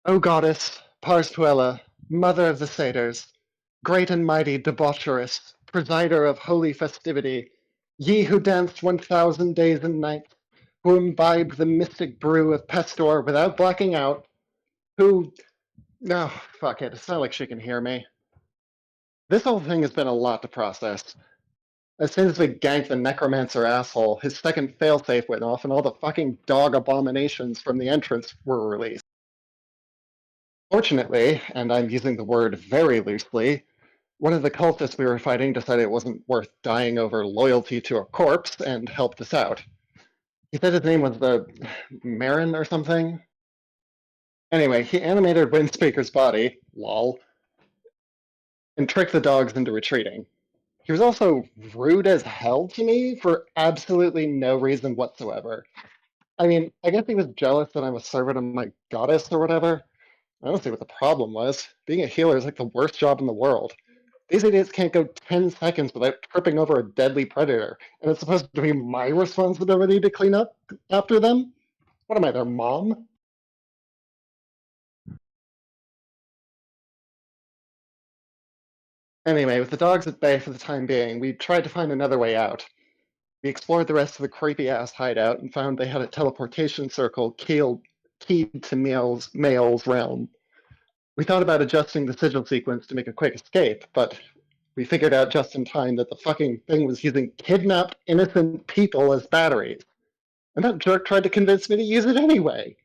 O goddess, Pars Puella, mother of the satyrs, great and mighty debaucheress, presider of holy festivity, ye who danced 1,000 days and nights, who imbibed the mystic brew of Pestor without blacking out, who... No, fuck it, it's not like she can hear me. This whole thing has been a lot to process. As soon as we ganked the necromancer asshole, his second failsafe went off and all the fucking dog abominations from the entrance were released. Fortunately, and I'm using the word very loosely, one of the cultists we were fighting decided it wasn't worth dying over loyalty to a corpse and helped us out. He said his name was the Marin or something. Anyway, he animated Windspeaker's body, lol, and tricked the dogs into retreating. He was also rude as hell to me for absolutely no reason whatsoever. I mean, I guess he was jealous that I'm a servant of my goddess or whatever. I don't see what the problem was. Being a healer is like the worst job in the world. These idiots can't go 10 seconds without tripping over a deadly predator, and it's supposed to be my responsibility to clean up after them? What am I, their mom? Anyway, with the dogs at bay for the time being, we tried to find another way out. We explored the rest of the creepy-ass hideout and found they had a teleportation circle keyed to Mael's realm. We thought about adjusting the sigil sequence to make a quick escape, but we figured out just in time that the fucking thing was using kidnapped innocent people as batteries. And that jerk tried to convince me to use it anyway.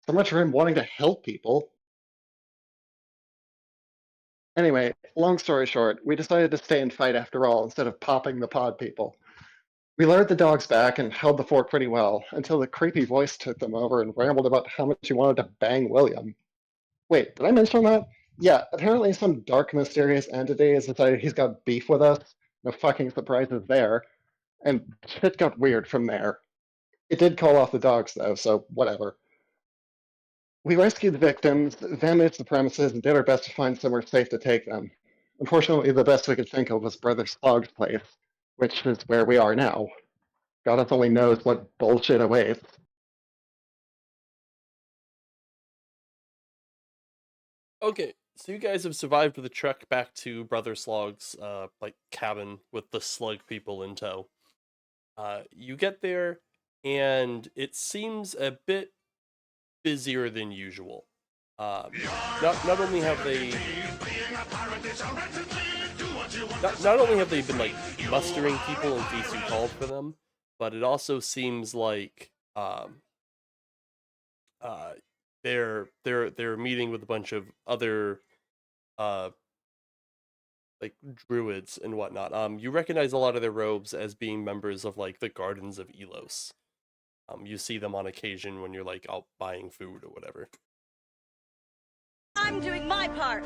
So much for him wanting to help people. Anyway, long story short, we decided to stay and fight after all instead of popping the pod people. We lured the dogs back and held the fort pretty well until the creepy voice took them over and rambled about how much he wanted to bang William. Wait, did I mention that? Yeah, apparently some dark, mysterious entity has decided he's got beef with us. No fucking surprises there. And shit got weird from there. It did call off the dogs, though, so whatever. We rescued the victims, vandalized the premises, and did our best to find somewhere safe to take them. Unfortunately, the best we could think of was Brother Slog's place, which is where we are now. God only knows what bullshit awaits. Okay, so you guys have survived the trek back to Brother Slog's like cabin with the slug people in tow. You get there, and it seems a bit busier than usual. Not only have they not only have they been like mustering people in case you called for them, but it also seems like uh, they're meeting with a bunch of other uh, like druids and whatnot. You recognize a lot of their robes as being members of like the Gardens of Elos. You see them on occasion when you're like out buying food or whatever. I'm doing my part.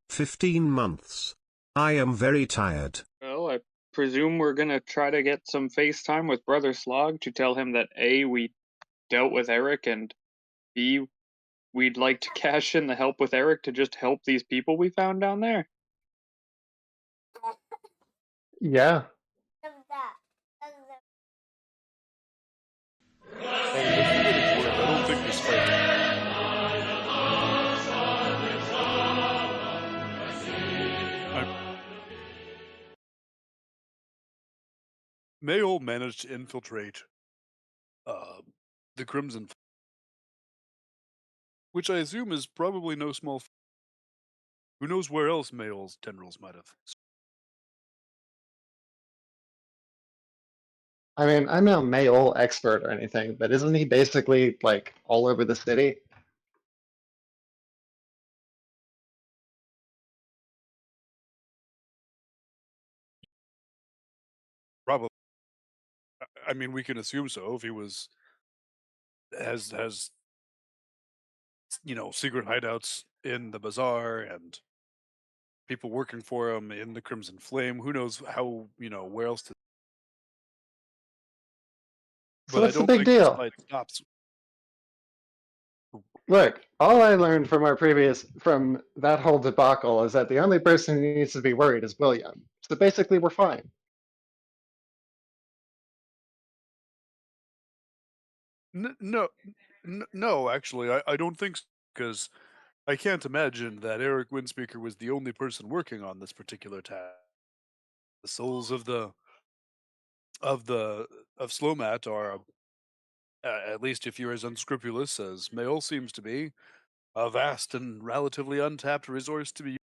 15 months. I am very tired. Well, I presume we're gonna try to get some FaceTime with Brother Slog to tell him that A, we dealt with Eric, and B, we'd like to cash in the help with Eric to just help these people we found down there. Yeah. An investigative work. I don't think this fight. Mayo managed to infiltrate the Crimson, which I assume is probably no small. Who knows where else Mayol's tendrils might have. I mean, I'm no Mayol expert or anything, but isn't he basically like all over the city? Probably. I mean, we can assume so. If he was has secret hideouts in the bazaar and people working for him in the Crimson Flame. Who knows how where else to. So But I what's the don't big think this deal? fight stops. Look, all I learned from that whole debacle is that the only person who needs to be worried is William. So basically, we're fine. No, no, actually, I don't think because I can't imagine that Eric Windspeaker was the only person working on this particular task. The souls of the of Slomat are, at least if you're as unscrupulous as Mail seems to be, a vast and relatively untapped resource to be.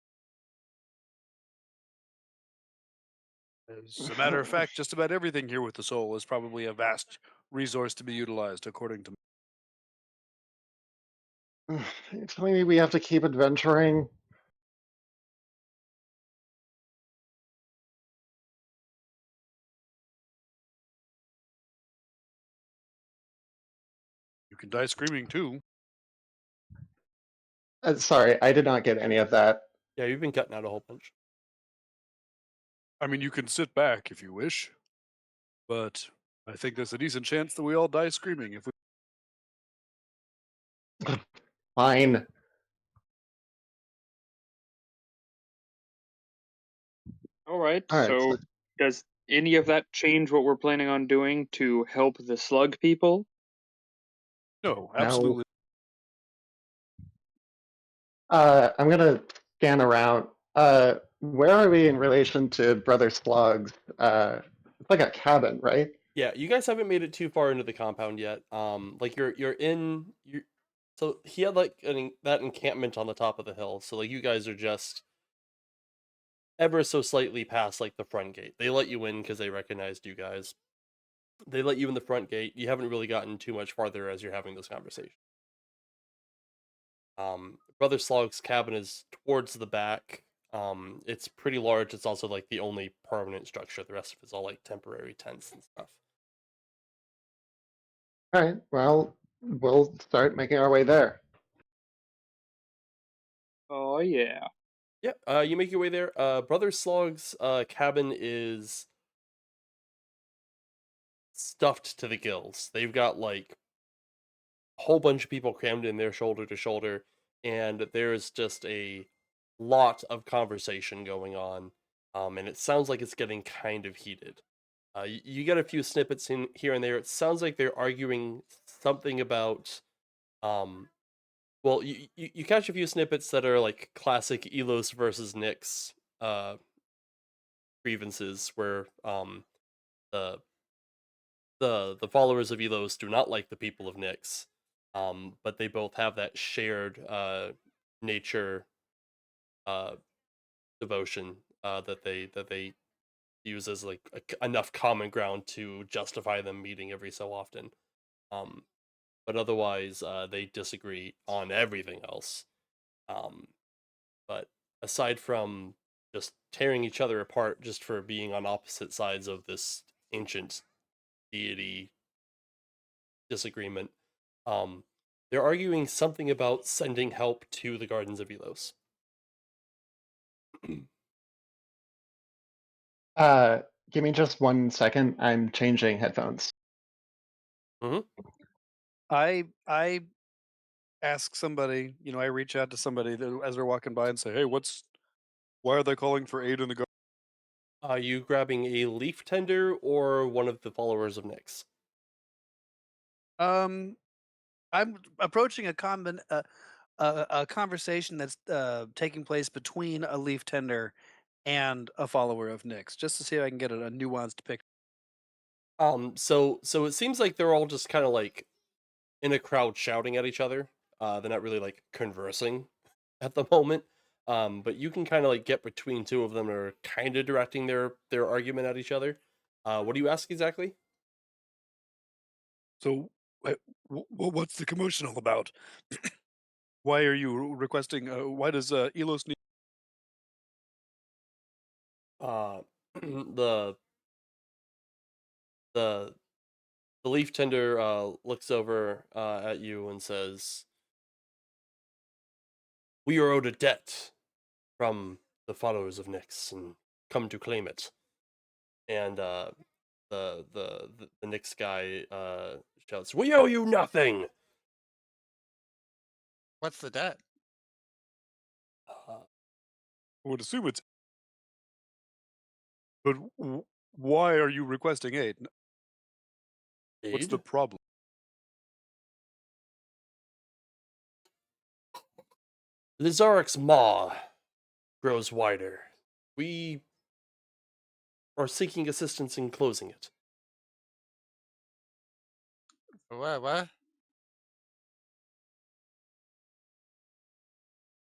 As a matter of fact, just about everything here with the soul is probably a vast resource to be utilized, according to me. You're telling me we have to keep adventuring? You can die screaming too. Sorry, I did not get any of that. Yeah, you've been cutting out a whole bunch. I mean, you can sit back if you wish, but I think there's a decent chance that we all die screaming if we. Fine. All right. All right. So does any of that change what we're planning on doing to help the slug people? No, Now, absolutely. I'm gonna scan around. Where are we in relation to Brother Slug's? It's like a cabin, right? Yeah, you guys haven't made it too far into the compound yet. Like you're in you. So he had like that encampment on the top of the hill. So like you guys are just ever so slightly past like the front gate. They let you in because they recognized you guys. They let you in the front gate. You haven't really gotten too much farther as you're having this conversation. Brother Slog's cabin is towards the back. It's pretty large. It's also like the only permanent structure. The rest of it's all like temporary tents and stuff. All right. Well, we'll start making our way there. Oh yeah. Yeah, you make your way there. Brother Slog's cabin is stuffed to the gills. They've got like a whole bunch of people crammed in there shoulder to shoulder, and there's just a lot of conversation going on. And it sounds like it's getting kind of heated. You get a few snippets in here and there. It sounds like they're arguing something about well, you catch a few snippets that are like classic Elos versus Nyx grievances where the the followers of Elos do not like the people of Nyx, but they both have that shared nature uh, devotion that they use as like enough common ground to justify them meeting every so often. Um, but otherwise, they disagree on everything else. Um, but aside from just tearing each other apart just for being on opposite sides of this ancient deity disagreement, um, they're arguing something about sending help to the Gardens of Elos. Give me just 1 second. I'm changing headphones. I ask somebody, I reach out to somebody as they're walking by and say, "Hey, why are they calling for aid in the garden?" Are you grabbing a leaf tender or one of the followers of Nyx? Um, I'm approaching a conversation that's taking place between a leaf tender and a follower of Nick's, just to see if I can get a nuanced picture. So it seems like they're all just kind of like in a crowd shouting at each other. They're not really like conversing at the moment. But you can kind of like get between two of them, or kind of directing their argument at each other. What do you ask exactly? So, what's the commotion all about? Why are you requesting? Why does Elos need? Uh, the the the leaf tender looks over at you and says, "We are owed a debt from the followers of Nyx and come to claim it." And the Nyx guy shouts, "We owe you nothing!" What's the debt? Uh, I would assume it's. But why are you requesting aid? What's the aid? problem? The Zarek's maw grows wider. We are seeking assistance in closing it. What?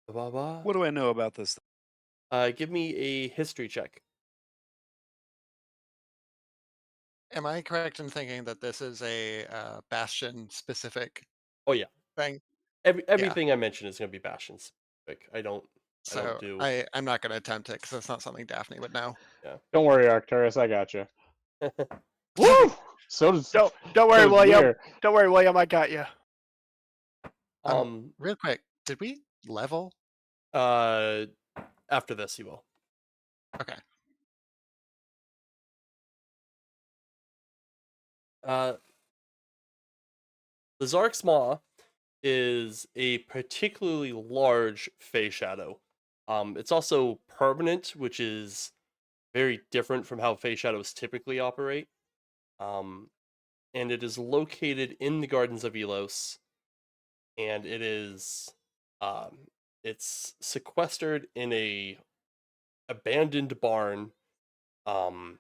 Ba-ba-ba. What do I know about this? Give me a history check. Am I correct in thinking that this is a Bastion specific Oh yeah, thing? Yeah. everything I mentioned is going to be Bastion specific. I don't So do. I'm not going to attempt it because it's not something Daphne would know. Yeah. Don't worry, Arcturus, I got you. Okay. Woo! So does Don't worry, so does William. Mir. Don't worry, William. I got you. Real quick, did we level? After this, you will. Okay. The Zarek's maw is a particularly large phase shadow. It's also permanent, which is very different from how phase shadows typically operate. And it is located in the Gardens of Elos, and um, it's sequestered in a abandoned barn, um,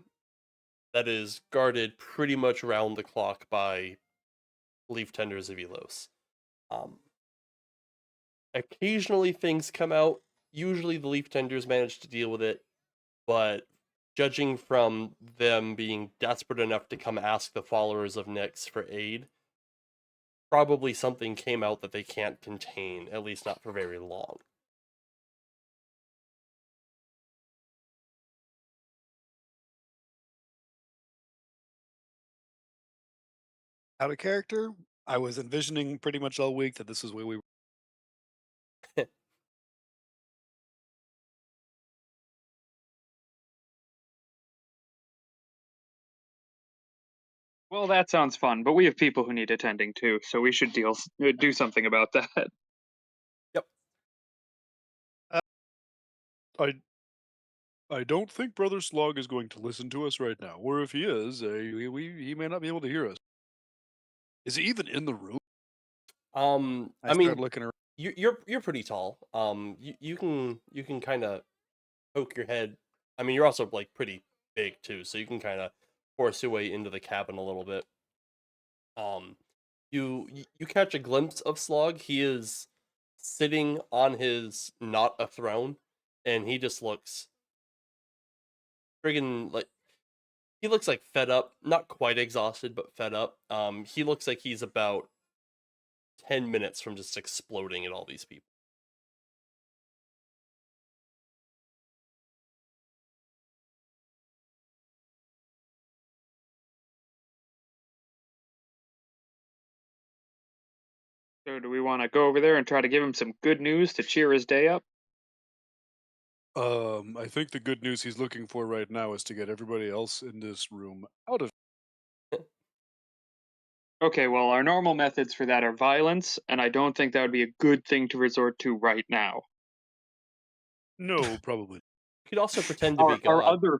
that is guarded pretty much round the clock by leaf tenders of Elos. Um, Occasionally things come out. Usually the leaf tenders manage to deal with it, but judging from them being desperate enough to come ask the followers of Nyx for aid, probably something came out that they can't contain, at least not for very long. Out of character, I was envisioning pretty much all week that this is where we were. Well, that sounds fun, but we have people who need attending too, so we should do something about that. Yep. I I don't think Brother Slog is going to listen to us right now, or if he is, he may not be able to hear us. Is he even in the room? I I start mean, looking around. you're pretty tall. You can kind of poke your head. I mean, you're also like pretty big too, so you can kind of force your way into the cabin a little bit. Um, you catch a glimpse of Slog. He is sitting on his not a throne, and he just looks friggin' like he looks like fed up, not quite exhausted, but fed up. He looks like he's about 10 minutes from just exploding at all these people. So, do we want to go over there and try to give him some good news to cheer his day up? I think the good news he's looking for right now is to get everybody else in this room out of. Okay, well, our normal methods for that are violence, and I don't think that would be a good thing to resort to right now. No, probably. You could also pretend to be Our God.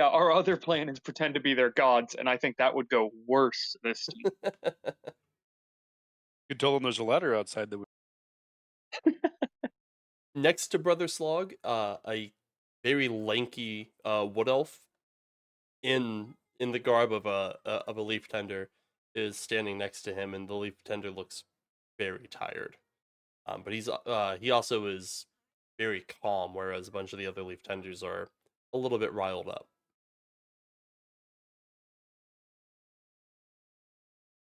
our other plan is pretend to be their gods, and I think that would go worse this time. You could tell them there's a ladder outside that. Next to Brother Slog, a very lanky wood elf in the garb of a leaf tender is standing next to him, and the leaf tender looks very tired. But he also is very calm, whereas a bunch of the other leaf tenders are a little bit riled up.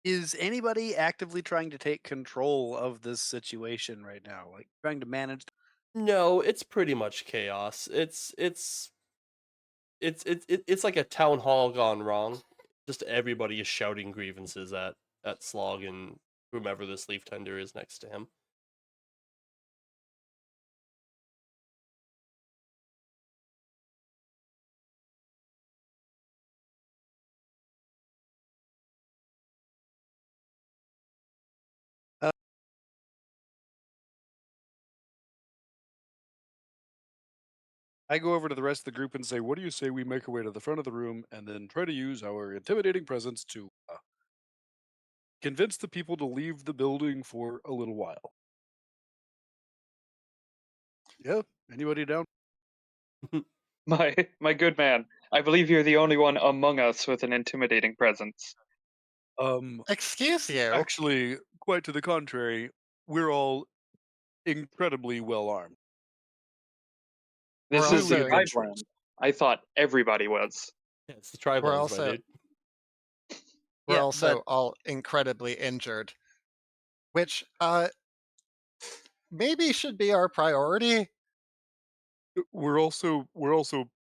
Is anybody actively trying to take control of this situation right now? Like trying to manage? No, it's pretty much chaos. It's like a town hall gone wrong. Just everybody is shouting grievances at Slog and whomever this leaf tender is next to him. I go over to the rest of the group and say, "What do you say we make our way to the front of the room and then try to use our intimidating presence to convince the people to leave the building for a little while?" Yeah. Anybody down? My good man, I believe you're the only one among us with an intimidating presence. Excuse you. Actually, quite to the contrary, we're all incredibly well armed. This We're is the also tribe injured. land. I thought everybody was. Yeah, it's the tribe We're lands, my also dude. we're Yeah, also all incredibly injured, which maybe should be our priority. We're also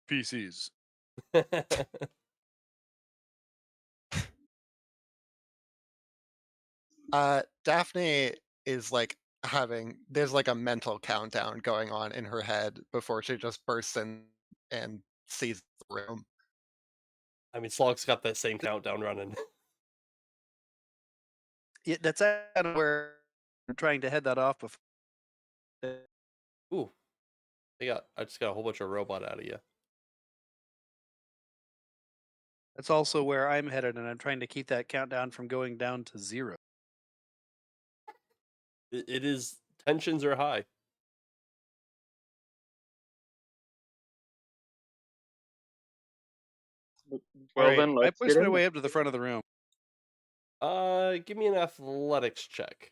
PCs. Daphne is like there's like a mental countdown going on in her head before she just bursts in and sees the room. I mean, Slog's got that same countdown running. Yeah, that's kind of where I'm trying to head that off before. Ooh, I just got a whole bunch of robot out of you. That's also where I'm headed, and I'm trying to keep that countdown from going down to 0. It is tensions are high. Well, Alright, then I let's pushed get my in. way up to the front of the room. Give me an athletics check.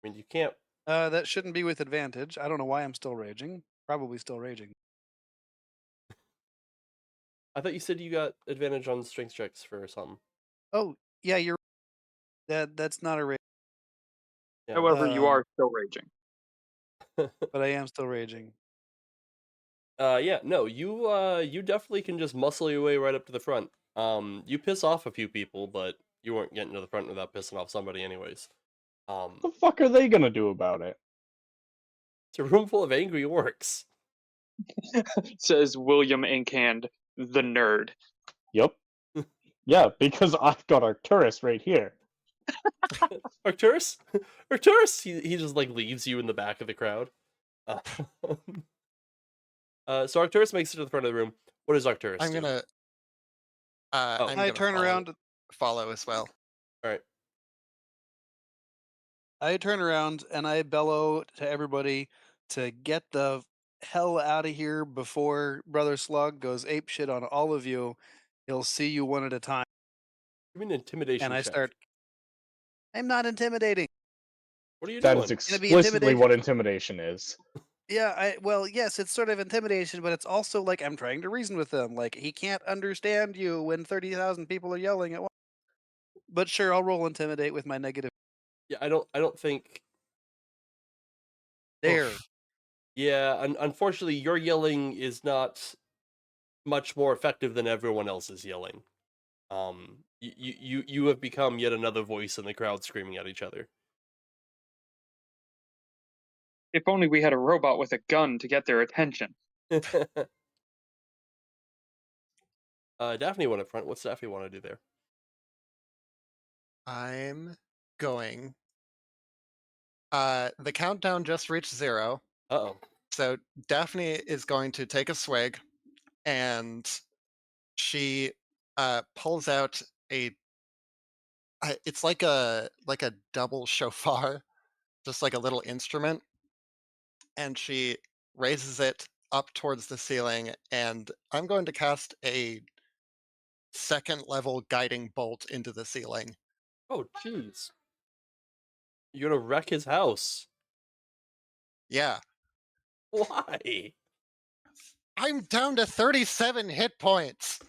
I mean, you can't. That shouldn't be with advantage. I don't know why I'm still raging. Probably still raging. I thought you said you got advantage on strength checks for something. Oh, yeah, you're. That's not a rage, Yeah. However, you are still raging. but I am still raging. Yeah. No, you definitely can just muscle your way right up to the front. You piss off a few people, but you weren't getting to the front without pissing off somebody, anyways. What the fuck are they gonna do about it? It's a room full of angry orcs. Says William Inkhand, the nerd. Yep. Yeah, because I've got Arcturus right here. Arcturus, Arcturus. He just like leaves you in the back of the crowd. Uh, so Arcturus makes it to the front of the room. What does Arcturus I'm do? gonna Oh. I'm I gonna turn around. follow as well. All right. I turn around and I bellow to everybody to get the hell out of here before Brother Slug goes ape shit on all of you. He'll see you one at a time. Give me an intimidation And I check. start. I'm not intimidating. What are you That doing? is Gonna be explicitly what intimidation. intimidation is. Yeah, well, yes, it's sort of intimidation, but it's also like I'm trying to reason with him. Like he can't understand you when 30,000 people are yelling at once. But sure, I'll roll intimidate with my negative. Yeah, I don't think. There. Oof. Yeah, unfortunately, your yelling is not much more effective than everyone else's yelling. You have become yet another voice in the crowd screaming at each other. If only we had a robot with a gun to get their attention. Daphne went up front. What's Daphne want to do there? I'm going. The countdown just reached 0, Uh-oh. so Daphne is going to take a swig, and she pulls out it's like a double shofar, just like a little instrument, and she raises it up towards the ceiling, and I'm going to cast a second level guiding bolt into the ceiling. Oh, jeez. You're gonna wreck his house. Yeah, Why? I'm down to 37 hit points.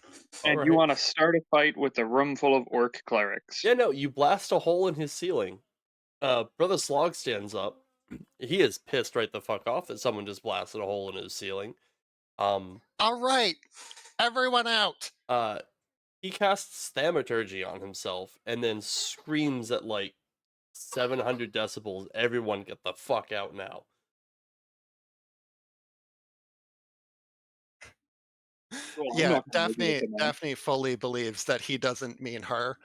And All you right. want to start a fight with a room full of orc clerics. Yeah, no, you blast a hole in his ceiling. Brother Slog stands up. He is pissed right the fuck off that someone just blasted a hole in his ceiling. All right, everyone out. He casts Thaumaturgy on himself and then screams at like 700 decibels, everyone get the fuck out now. Well, I'm Yeah, not gonna argue with the man. Daphne fully believes that he doesn't mean her.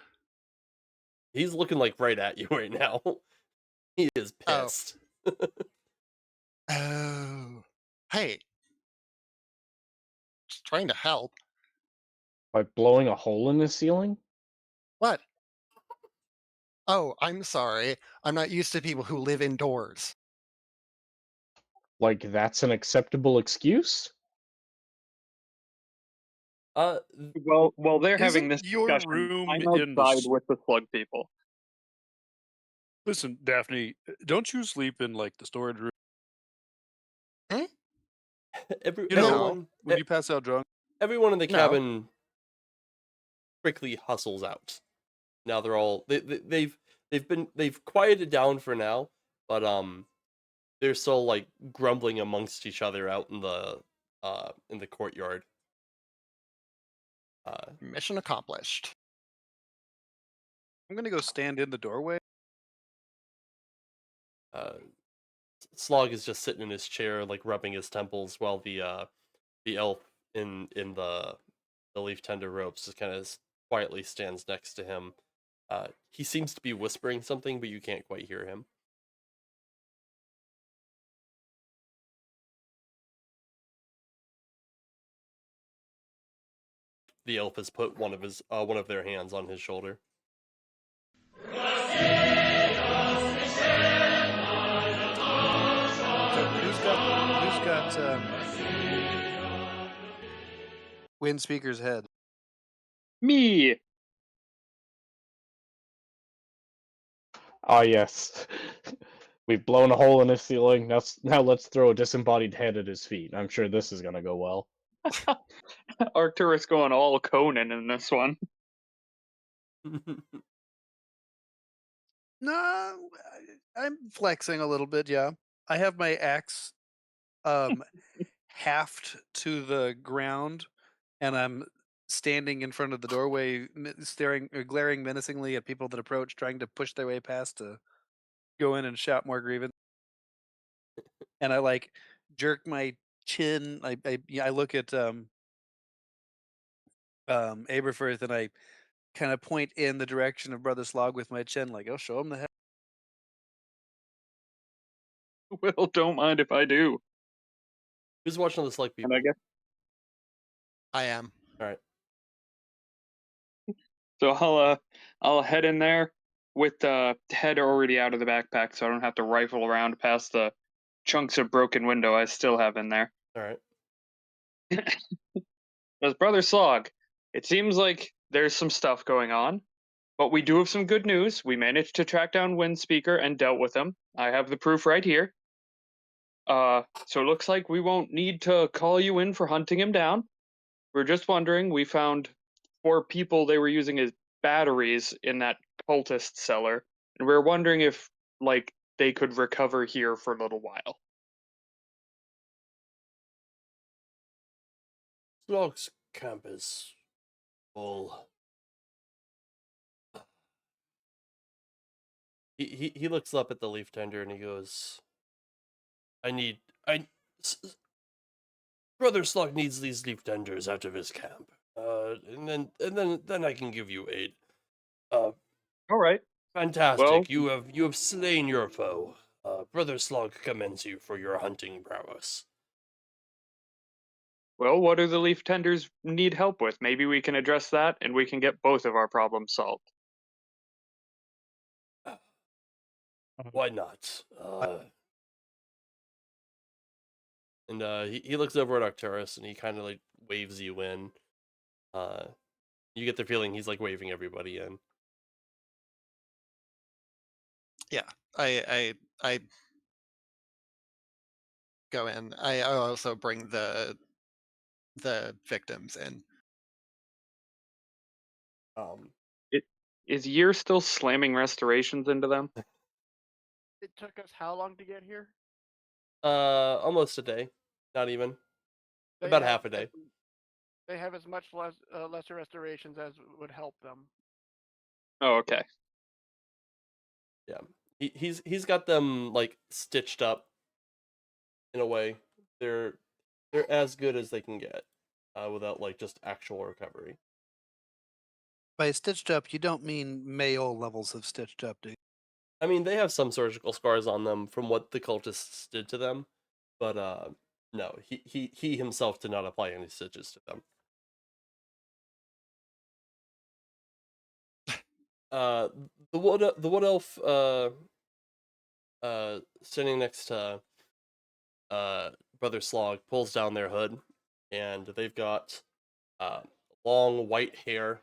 He's looking like right at you right now. He is Oh. pissed. Oh. Hey. Just trying to help. By blowing a hole in the ceiling? What? Oh, I'm sorry. I'm not used to people who live indoors. Like, that's an acceptable excuse? Uh, Well, they're having Isn't this your discussion. room I'm in the outside with the slug people. Listen, Daphne, don't you sleep in like the storage room? Hmm? You know, No, everyone when you pass out drunk. everyone in the no. cabin quickly hustles out. Now they're all they've quieted down for now, but they're still like grumbling amongst each other out in the courtyard. Uh, Mission accomplished. I'm gonna go stand in the doorway. uh, Slog is just sitting in his chair, like rubbing his temples, while the elf in the leaf tender ropes just kind of quietly stands next to him. He seems to be whispering something, but you can't quite hear him. The elf has put one of their hands on his shoulder. So who's got Wind Speaker's head? Me. Ah, yes. We've blown a hole in his ceiling. Now let's throw a disembodied head at his feet. I'm sure this is gonna go well. Arcturus going all Conan in this one. No, I'm flexing a little bit. Yeah, I have my axe haft to the ground, and I'm standing in front of the doorway, staring or glaring menacingly at people that approach, trying to push their way past to go in and shout more grievance. And I like jerk my chin. I look at Aberforth, and I kind of point in the direction of Brother Slog with my chin, like, "I'll show him the head." Well, don't mind if I do. Who's watching this like And I people? guess I am. All right. so. I'll head in there with the head already out of the backpack, so I don't have to rifle around past the chunks of broken window I still have in there. All right. As Brother Slog, it seems like there's some stuff going on, but we do have some good news. We managed to track down Windspeaker and dealt with him. I have the proof right here. So it looks like we won't need to call you in for hunting him down. We're just wondering. We found 4 people they were using as batteries in that cultist cellar, and we're wondering if like they could recover here for a little while. Slog's camp is full. He looks up at the leaf tender and he goes, I Brother Slug needs these leaf tenders out of his camp. And then I can give you aid. Uh, All right. Well, Fantastic. You have slain your foe. Brother Slug commends you for your hunting prowess. what do the leaf tenders need help with? Maybe we can address that, and we can get both of our problems solved. Why not? I- He looks over at Arcturus and he kind of like waves you in. Uh, you get the feeling he's like waving everybody in. Yeah, I go in. I also bring the victims in. Um, It is Year still slamming restorations into them? It took us how long to get here? almost a day, not even They about have half a day. they have as much lesser restorations as would help them. Oh, okay. Yeah, he's got them like stitched up in a way. They're they're as good as they can get, without like just actual recovery. By stitched up, you don't mean Mayo levels of stitched up, do you? I mean, they have some surgical scars on them from what the cultists did to them, but no, he himself did not apply any stitches to them. uh, the wood elf standing next to uh Brother Slog pulls down their hood, and they've got uh long white hair.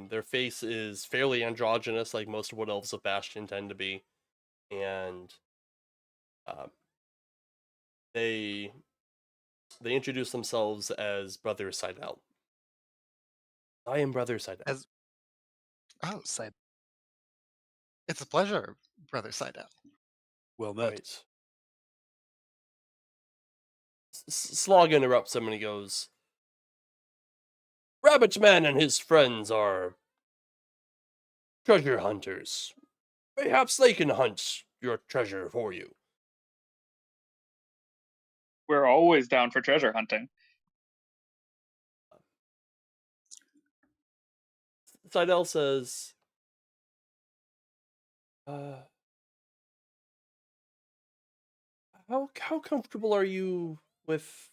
Their face is fairly androgynous, like most wood elves of Bastion tend to be, and uh, they they introduce themselves as Brother Seidel. I am Brother Seidel. As oh, Side, it's a pleasure, Brother Seidel. Well met. Right. Slog interrupts him and he goes, Rabbitman and his friends are treasure hunters. Perhaps they can hunt your treasure for you. We're always down for treasure hunting. Seidel says, uh, how comfortable are you with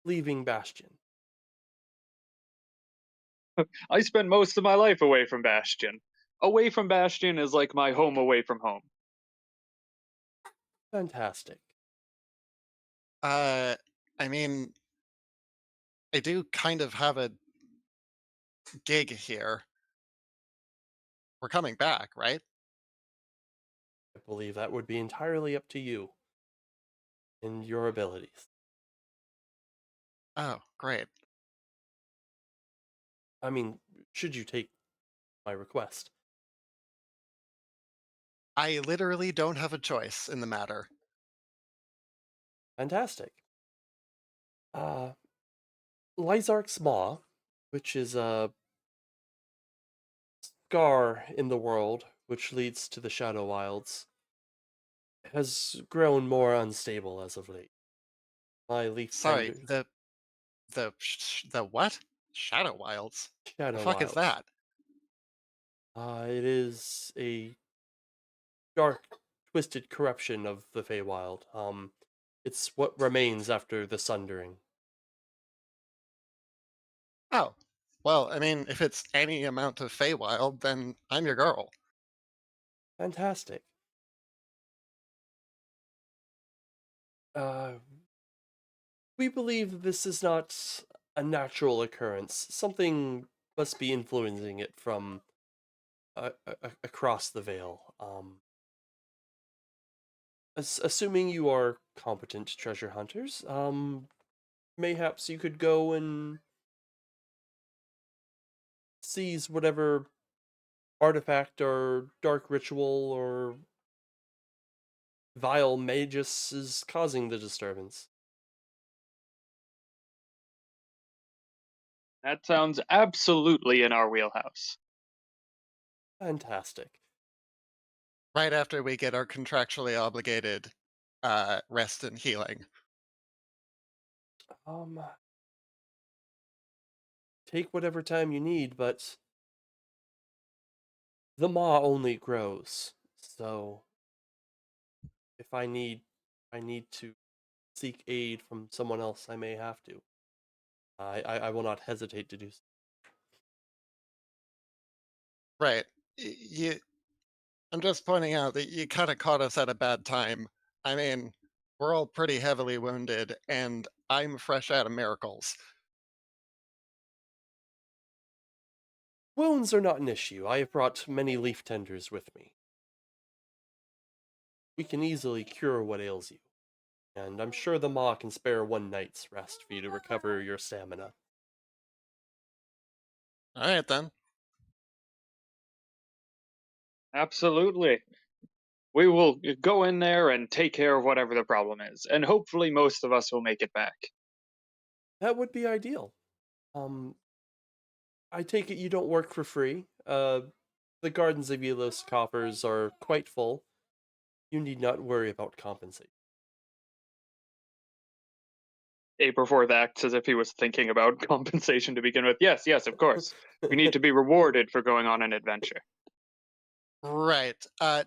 leaving Bastion? I spend most of my life away from Bastion. Away from Bastion is like my home away from home. Fantastic. Uh, I mean, I do kind of have a gig here. We're coming back, right? I believe that would be entirely up to you and your abilities. Oh, great. I mean, should you take my request? I literally don't have a choice in the matter. Fantastic. Uh, Lizark's Maw, which is a scar in the world which leads to the Shadow Wilds, has grown more unstable as of late. My leaf Sorry, tender the what? Shadow Wilds? The Shadow fuck is Wilds. that? It is a dark, twisted corruption of the Feywild. It's what remains after the Sundering. Oh, well, I mean, if it's any amount of Feywild, then I'm your girl. Fantastic. Uh, we believe this is not a natural occurrence. Something must be influencing it from across the veil. Assuming you are competent treasure hunters, mayhaps you could go and seize whatever artifact or dark ritual or vile magus is causing the disturbance. That sounds absolutely in our wheelhouse. Fantastic. Right after we get our contractually obligated rest and healing. Um, take whatever time you need, but the maw only grows. So if I need to seek aid from someone else, I may have to. I will not hesitate to do so. Right. You, I'm just pointing out that you kind of caught us at a bad time. I mean, we're all pretty heavily wounded, and I'm fresh out of miracles. Wounds are not an issue. I have brought many leaf tenders with me. We can easily cure what ails you, and I'm sure the maw can spare one night's rest for you to recover your stamina. All right, then. Absolutely. We will go in there and take care of whatever the problem is, and hopefully most of us will make it back. That would be ideal. Um, I take it you don't work for free. The Gardens of Elos coffers are quite full. You need not worry about compensation. Aberforth acts as if he was thinking about compensation to begin with. Yes, yes, of course. We need to be rewarded for going on an adventure. Right.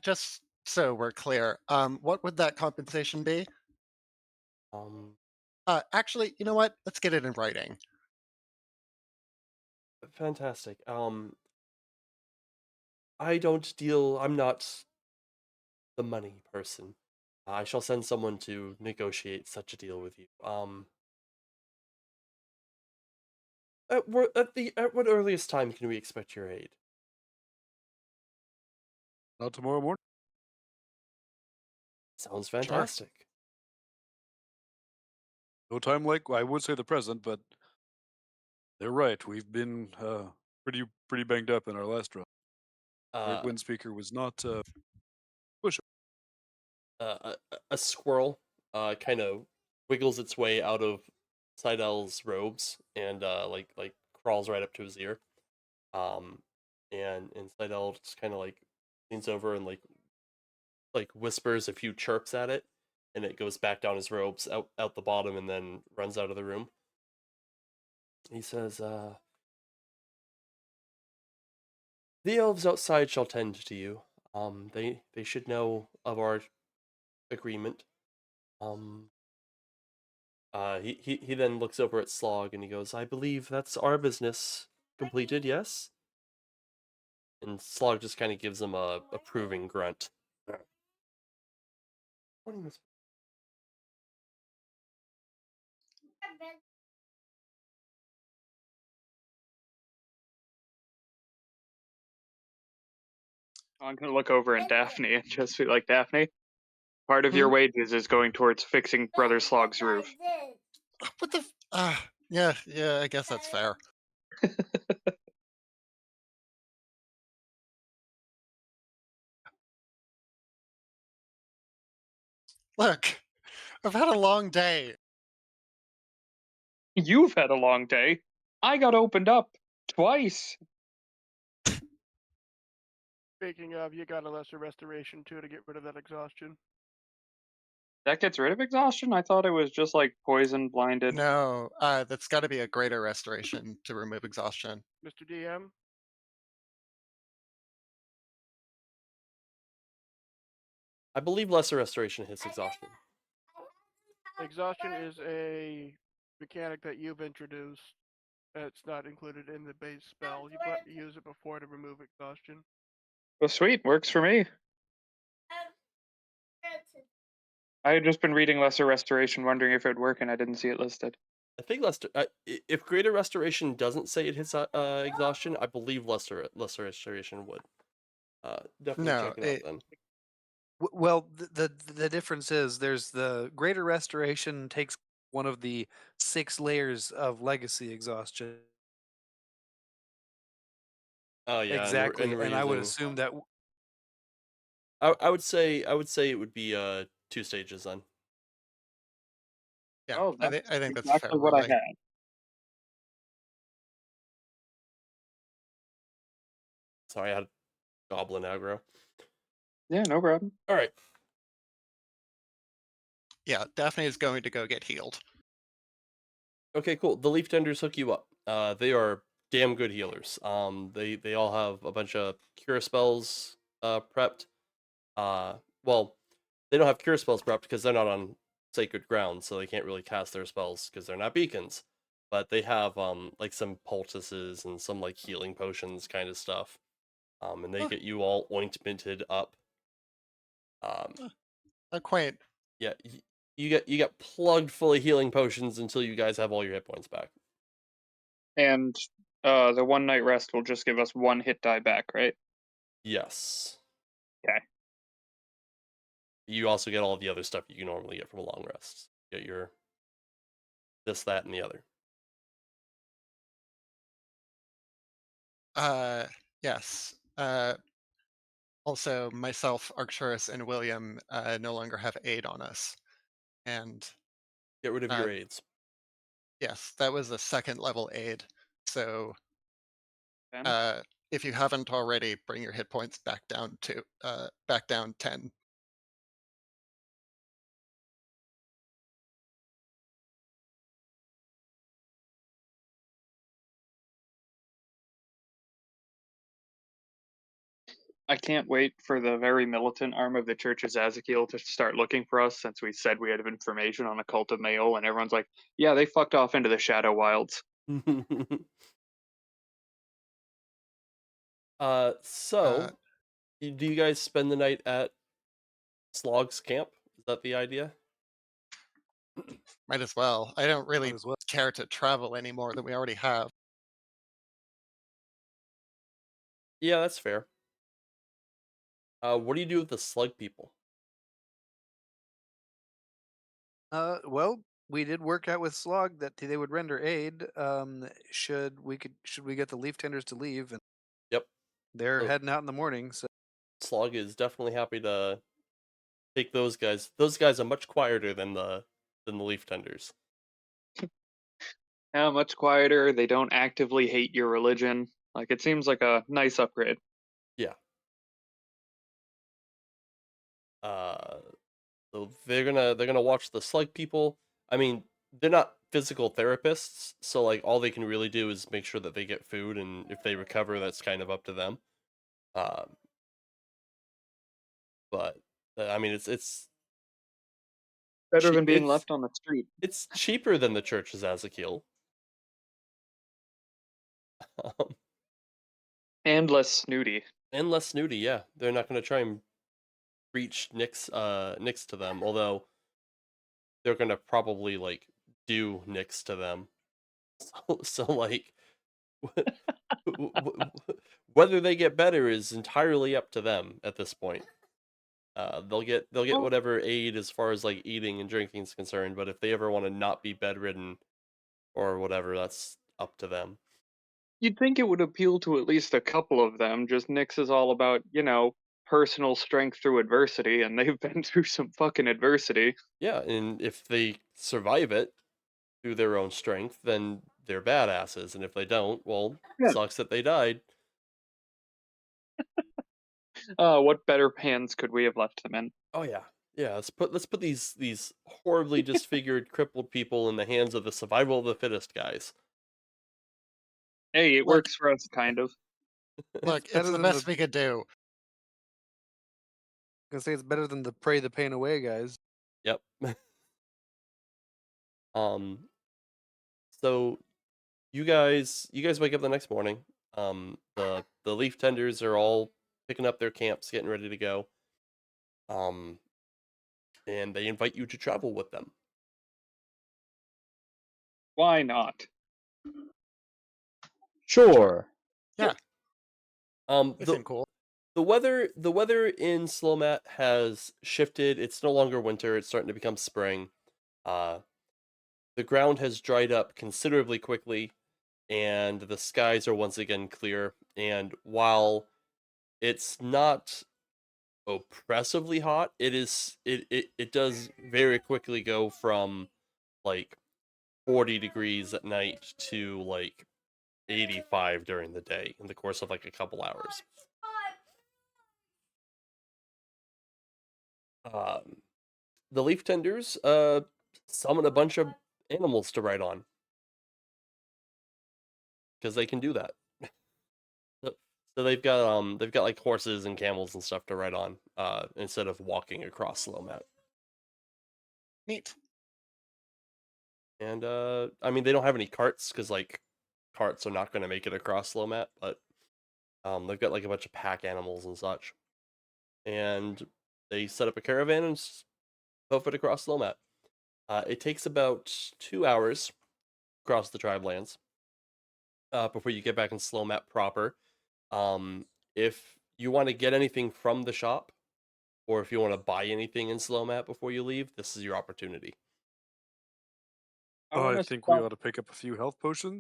Just so we're clear, what would that compensation be? um, Actually, you know what? Let's get it in writing. fantastic. I'm not the money person. I shall send someone to negotiate such a deal with you. At what earliest time can we expect your aid? Not tomorrow morning. Sounds Sure. fantastic. No time like I would say the present, but they're right. We've been pretty banged up in our last run. Eric Uh, Windspeaker was not push. a squirrel kind of wiggles its way out of Seidel's robes and like crawls right up to his ear. Um, and Seidel just kind of like leans over and like whispers a few chirps at it, and it goes back down his robes out the bottom and then runs out of the room. He says, "The elves outside shall tend to you. They should know of our agreement. Um, he then looks over at Slog and he goes, I believe that's our business completed, yes? And Slog just kind of gives him a approving grunt. I'm gonna look over at Daphne and just be like, Daphne, part of your Hmm? wages is going towards fixing Brother Slog's roof. What the? Yeah, I guess that's fair. Look, I've had a long day. You've had a long day. I got opened up twice. Speaking of, you got a lesser restoration too to get rid of that exhaustion. That gets rid of exhaustion? I thought it was just like poison blinded. No, that's got to be a greater restoration to remove exhaustion. Mr. DM, I believe Lesser Restoration hits exhaustion. exhaustion is a mechanic that you've introduced. It's not included in the base spell. You have to use it before to remove exhaustion. Well, sweet, works for me. I had just been reading Lesser Restoration, wondering if it would work, and I didn't see it listed. I think if Greater Restoration doesn't say it hits exhaustion, I believe Lesser Restoration would. Definitely No, check it out then. Well, the difference is there's the greater restoration takes one of the 6 layers of legacy exhaustion. Oh yeah, Exactly, and we're and I would using. assume that I would say it would be 2 stages then. yeah, Oh, I that's think that's fair, exactly what I really. had. Sorry, I had goblin aggro. Yeah, no problem. All right. Yeah, Daphne is going to go get healed. Okay, cool. The leaf tenders hook you up. They are damn good healers. They all have a bunch of cure spells prepped. Well, they don't have cure spells prepped because they're not on sacred ground, so they can't really cast their spells because they're not beacons. But they have like some poultices and some like healing potions kind of stuff. And they Huh. get you all ointmented up. Um, Quaint. yeah, you get plugged full of healing potions until you guys have all your hit points back. And the one night rest will just give us 1 hit die back, right? Yes. Okay. You also get all the other stuff you normally get from a long rest. You get your this, that, and the other. Yes. Also, myself, Arcturus, and William no longer have aid on us. And Get rid of your aids. yes, that was a 2nd level aid. So Then? if you haven't already, bring your hit points back down 10. I can't wait for the very militant arm of the Church of Zazakiel to start looking for us, since we said we had information on the cult of Mael, and everyone's like, yeah, they fucked off into the Shadow Wilds. So Do you guys spend the night at Slog's camp? Is that the idea? Might as well. I don't really Might as well. care to travel any more than we already have. Yeah, that's fair. What do you do with the slug people? Well, we did work out with Slog that they would render aid. Should we get the leaf tenders to leave, and Yep. they're So heading out in the morning. So Slog is definitely happy to take those guys. Those guys are much quieter than the leaf tenders. How much quieter? They don't actively hate your religion. Like, it seems like a nice upgrade. Yeah. So they're gonna watch the slug people. I mean, they're not physical therapists, so like all they can really do is make sure that they get food, and if they recover, that's kind of up to them. Um, but I mean, it's Better than being it's left on the street. it's cheaper than the church's Ezekiel. Um, And less snooty. and less snooty. Yeah, they're not gonna try and preach Nix to them, although they're gonna probably like do Nix to them. So like whether they get better is entirely up to them at this point. They'll get Well, whatever aid as far as like eating and drinking is concerned, but if they ever want to not be bedridden or whatever, that's up to them. you'd think it would appeal to at least a couple of them. Just Nyx is all about, personal strength through adversity, and they've been through some fucking adversity. Yeah, and if they survive it through their own strength, then they're badasses, and if they don't, well, Yeah. sucks that they died. What better hands could we have left them in? Oh yeah. Yeah, let's put these horribly disfigured, crippled people in the hands of the survival of the fittest guys. Hey, it Look, works for us, kind of. look, better it's the than best we could do. gonna say it's better than the pray the pain away guys. Yep. um so you guys wake up the next morning. The leaf tenders are all picking up their camps, getting ready to go. Um and they invite you to travel with them. Why not? Sure. Yeah, they The seem cool. the weather in Slomat has shifted. It's no longer winter, it's starting to become spring. Uh the ground has dried up considerably quickly, and the skies are once again clear. And while it's not oppressively hot, it does very quickly go from like 40 degrees at night to like 85 during the day in the course of like a couple hours. Um, the leaf tenders summon a bunch of animals to ride on because they can do that. So they've got like horses and camels and stuff to ride on instead of walking across Slomat. Neat. And I mean they don't have any carts because like carts are not going to make it across Slomat, but they've got like a bunch of pack animals and such. And they set up a caravan and hoof it across Slomat. It takes about 2 hours across the tribe lands before you get back in Slomat proper. If you want to get anything from the shop, or if you want to buy anything in Slomat before you leave, this is your opportunity. I wanna think we stop- ought to pick up a few health potions.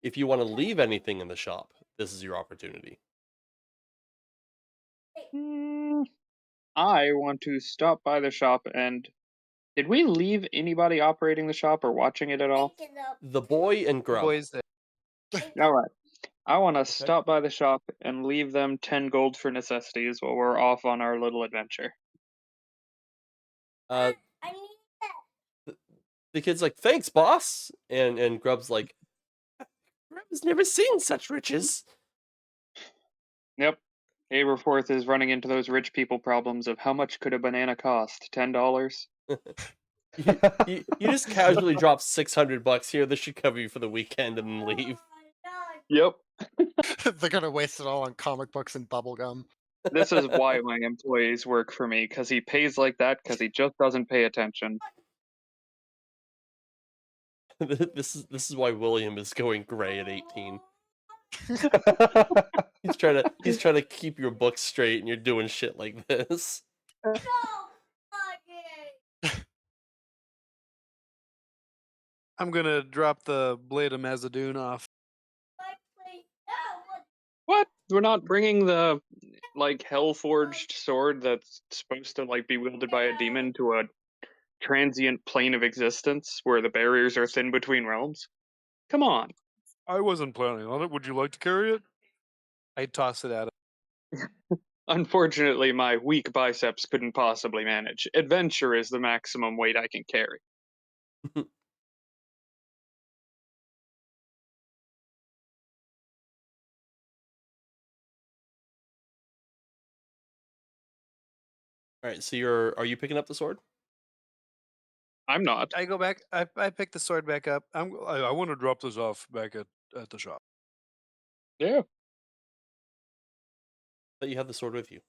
If you want to leave anything in the shop, this is your opportunity. I want to stop by the shop and. Did we leave anybody operating the shop or watching it at all? The boy and Grub. Boys, there. Alright. I want to stop by the shop and leave them 10 gold for necessities while we're off on our little adventure. The kid's like, "Thanks, boss," and Grub's like, "Grub has never seen such riches." Yep. Aberforth is running into those rich people problems of how much could a banana cost? $10? You just casually drop $600 here. This should cover you for the weekend and then leave. Yep. They're gonna waste it all on comic books and bubblegum. This is why my employees work for me, because he pays like that, because he just doesn't pay attention. This is why William is going gray at 18. He's trying to keep your books straight, and you're doing shit like this. I'm gonna drop the blade of Mazadoon off. What? We're not bringing the like hell-forged sword that's supposed to like be wielded by a demon to a transient plane of existence where the barriers are thin between realms? Come on. I wasn't planning on it. Would you like to carry it? I toss it at him. Unfortunately, my weak biceps couldn't possibly manage. Adventure is the maximum weight I can carry. All right, so are you picking up the sword? I'm not. I go back. I pick the sword back up. I want to drop this off back at the shop. Yeah. Thought you had the sword with you.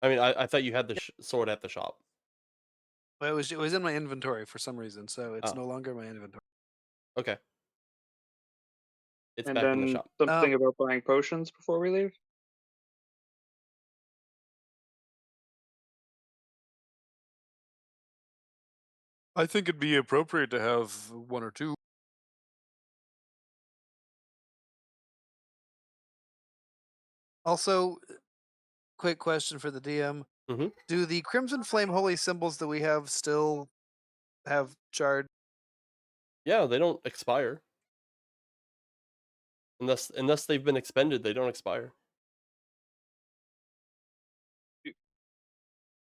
I mean, I thought you had the sword at the shop. Well, it was in my inventory for some reason, so it's Oh. no longer my inventory. Okay. It's And back in the then shop. something about buying potions before we leave. I think it'd be appropriate to have one or two. Also, quick question for the DM: Mm-hmm. Do the Crimson Flame holy symbols that we have still have charge? Yeah, they don't expire. Unless they've been expended, they don't expire.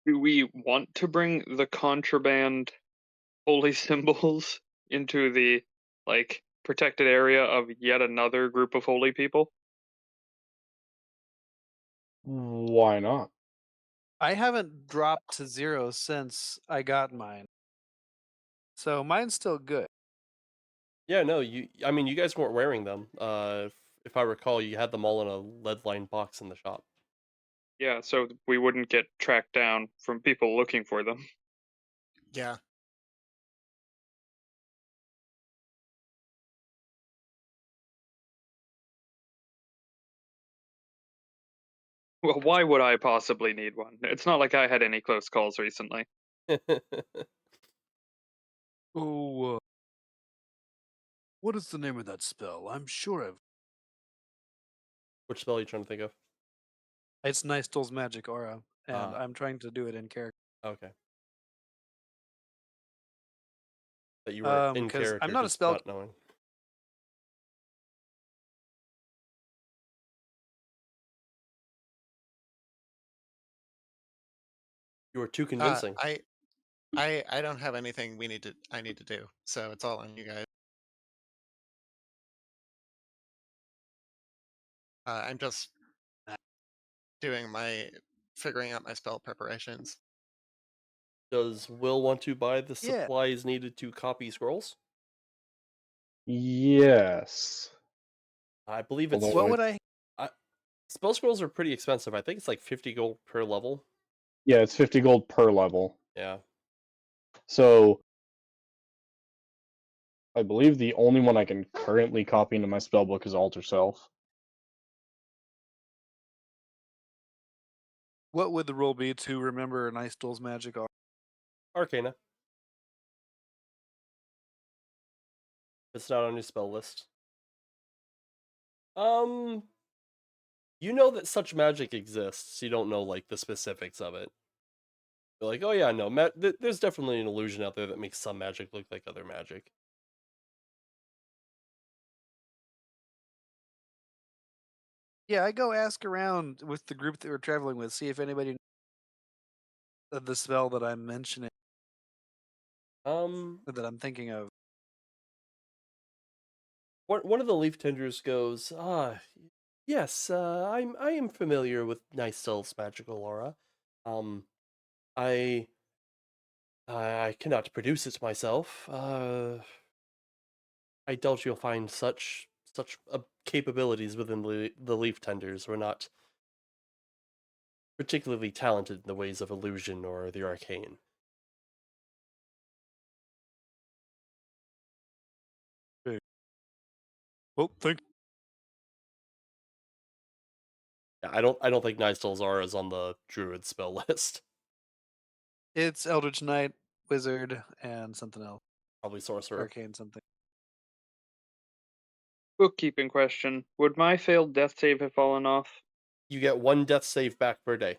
Do we want to bring the contraband holy symbols into the like protected area of yet another group of holy people? Why not? I haven't dropped to 0 since I got mine, so mine's still good. Yeah, no, I mean, you guys weren't wearing them. If I recall, you had them all in a lead-lined box in the shop. Yeah, so we wouldn't get tracked down from people looking for them. Yeah. Well, why would I possibly need one? It's not like I had any close calls recently. Oh, what is the name of that spell? I'm sure I've. Which spell are you trying to think of? It's Nystul's magic aura, and Ah. I'm trying to do it in character. Okay. That you were in 'Cause character, I'm not a just spell. not knowing. You were too convincing. I don't have anything I need to do, so it's all on you guys. I'm just figuring out my spell preparations. Does Will want to buy the Yeah. supplies needed to copy scrolls? Yes. I believe it's. Although What would I? Spell scrolls are pretty expensive. I think it's like 50 gold per level. Yeah, it's 50 gold per level. Yeah. So I believe the only one I can currently copy into my spellbook is Alter Self. What would the roll be to remember Nystul's magic aura? Arcana. It's not on your spell list. You know that such magic exists. You don't know like the specifics of it. You're like, oh yeah, no, there's definitely an illusion out there that makes some magic look like other magic. Yeah, I go ask around with the group that we're traveling with, see if anybody of the spell that I'm mentioning, or that I'm thinking of. One of the leaf tenders goes, yes, I am familiar with Nystul's magical aura. I cannot produce it myself. I doubt you'll find such capabilities within the leaf tenders were not particularly talented in the ways of illusion or the arcane. Well, thank Yeah, I don't think Nightstall Zara is on the druid spell list. It's Eldritch Knight, Wizard, and something else. Probably sorcerer. Arcane something. Bookkeeping question. Would my failed death save have fallen off? You get 1 death save back per day.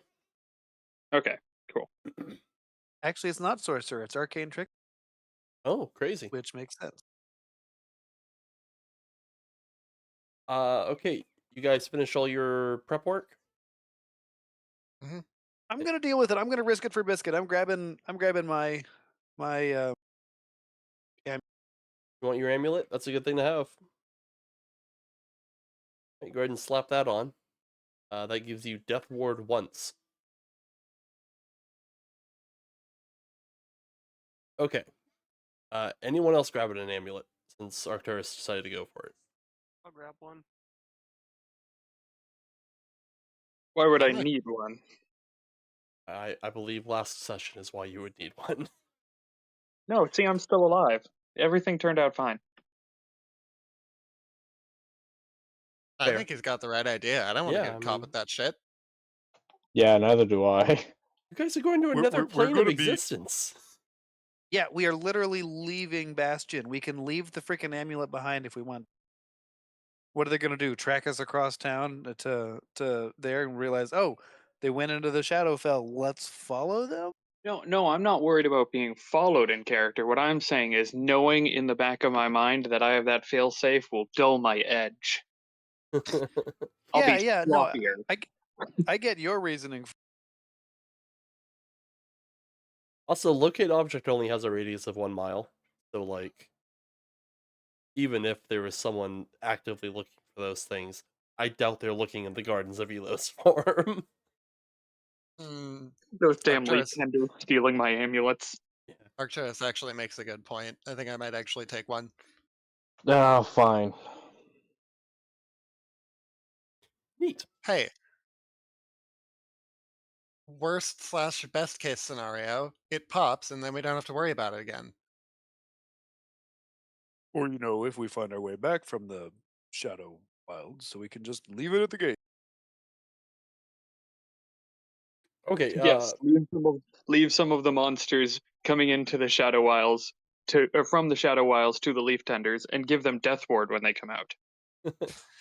Okay, cool. Actually, it's not Sorcerer, it's Arcane Trick, Oh, crazy. which makes sense. Okay, you guys finish all your prep work? I'm gonna deal with it. I'm gonna risk it for biscuit. I'm grabbing my You want your amulet? That's a good thing to have. Right, go ahead and slap that on. That gives you Death Ward once. Okay. Anyone else grabbing an amulet since Arcturus decided to go for it? I'll grab one. Why would I I'm gonna- need one? I believe last session is why you would need one. No, see, I'm still alive. Everything turned out fine. I Fair. think he's got the right idea. I don't want to Yeah, get I caught mean- with that shit. Yeah, neither do I. You guys are going to We're- another we're plane of gonna be- existence. Yeah, we are literally leaving Bastion. We can leave the freaking amulet behind if we want. What are they gonna do? Track us across town to there and realize, oh, they went into the Shadowfell. Let's follow them. No, I'm not worried about being followed in character. What I'm saying is knowing in the back of my mind that I have that failsafe will dull my edge. I'll be Yeah, no, sloppier. I get your reasoning. Also, locate object only has a radius of 1 mile. So, like, even if there was someone actively looking for those things, I doubt they're looking in the Gardens of Elos for 'em. Mm, Those damn leaf Arcturus. tenders stealing my amulets. Arcturus actually makes a good point. I think I might actually take one. Oh, fine. Neat. Hey, worst slash best case scenario, it pops and then we don't have to worry about it again. Or, if we find our way back from the Shadow Wilds, so we can just leave it at the gate. Okay, Yes, leave some of the monsters coming into the Shadow Wilds from the Shadow Wilds to the Leaf Tenders and give them Death Ward when they come out.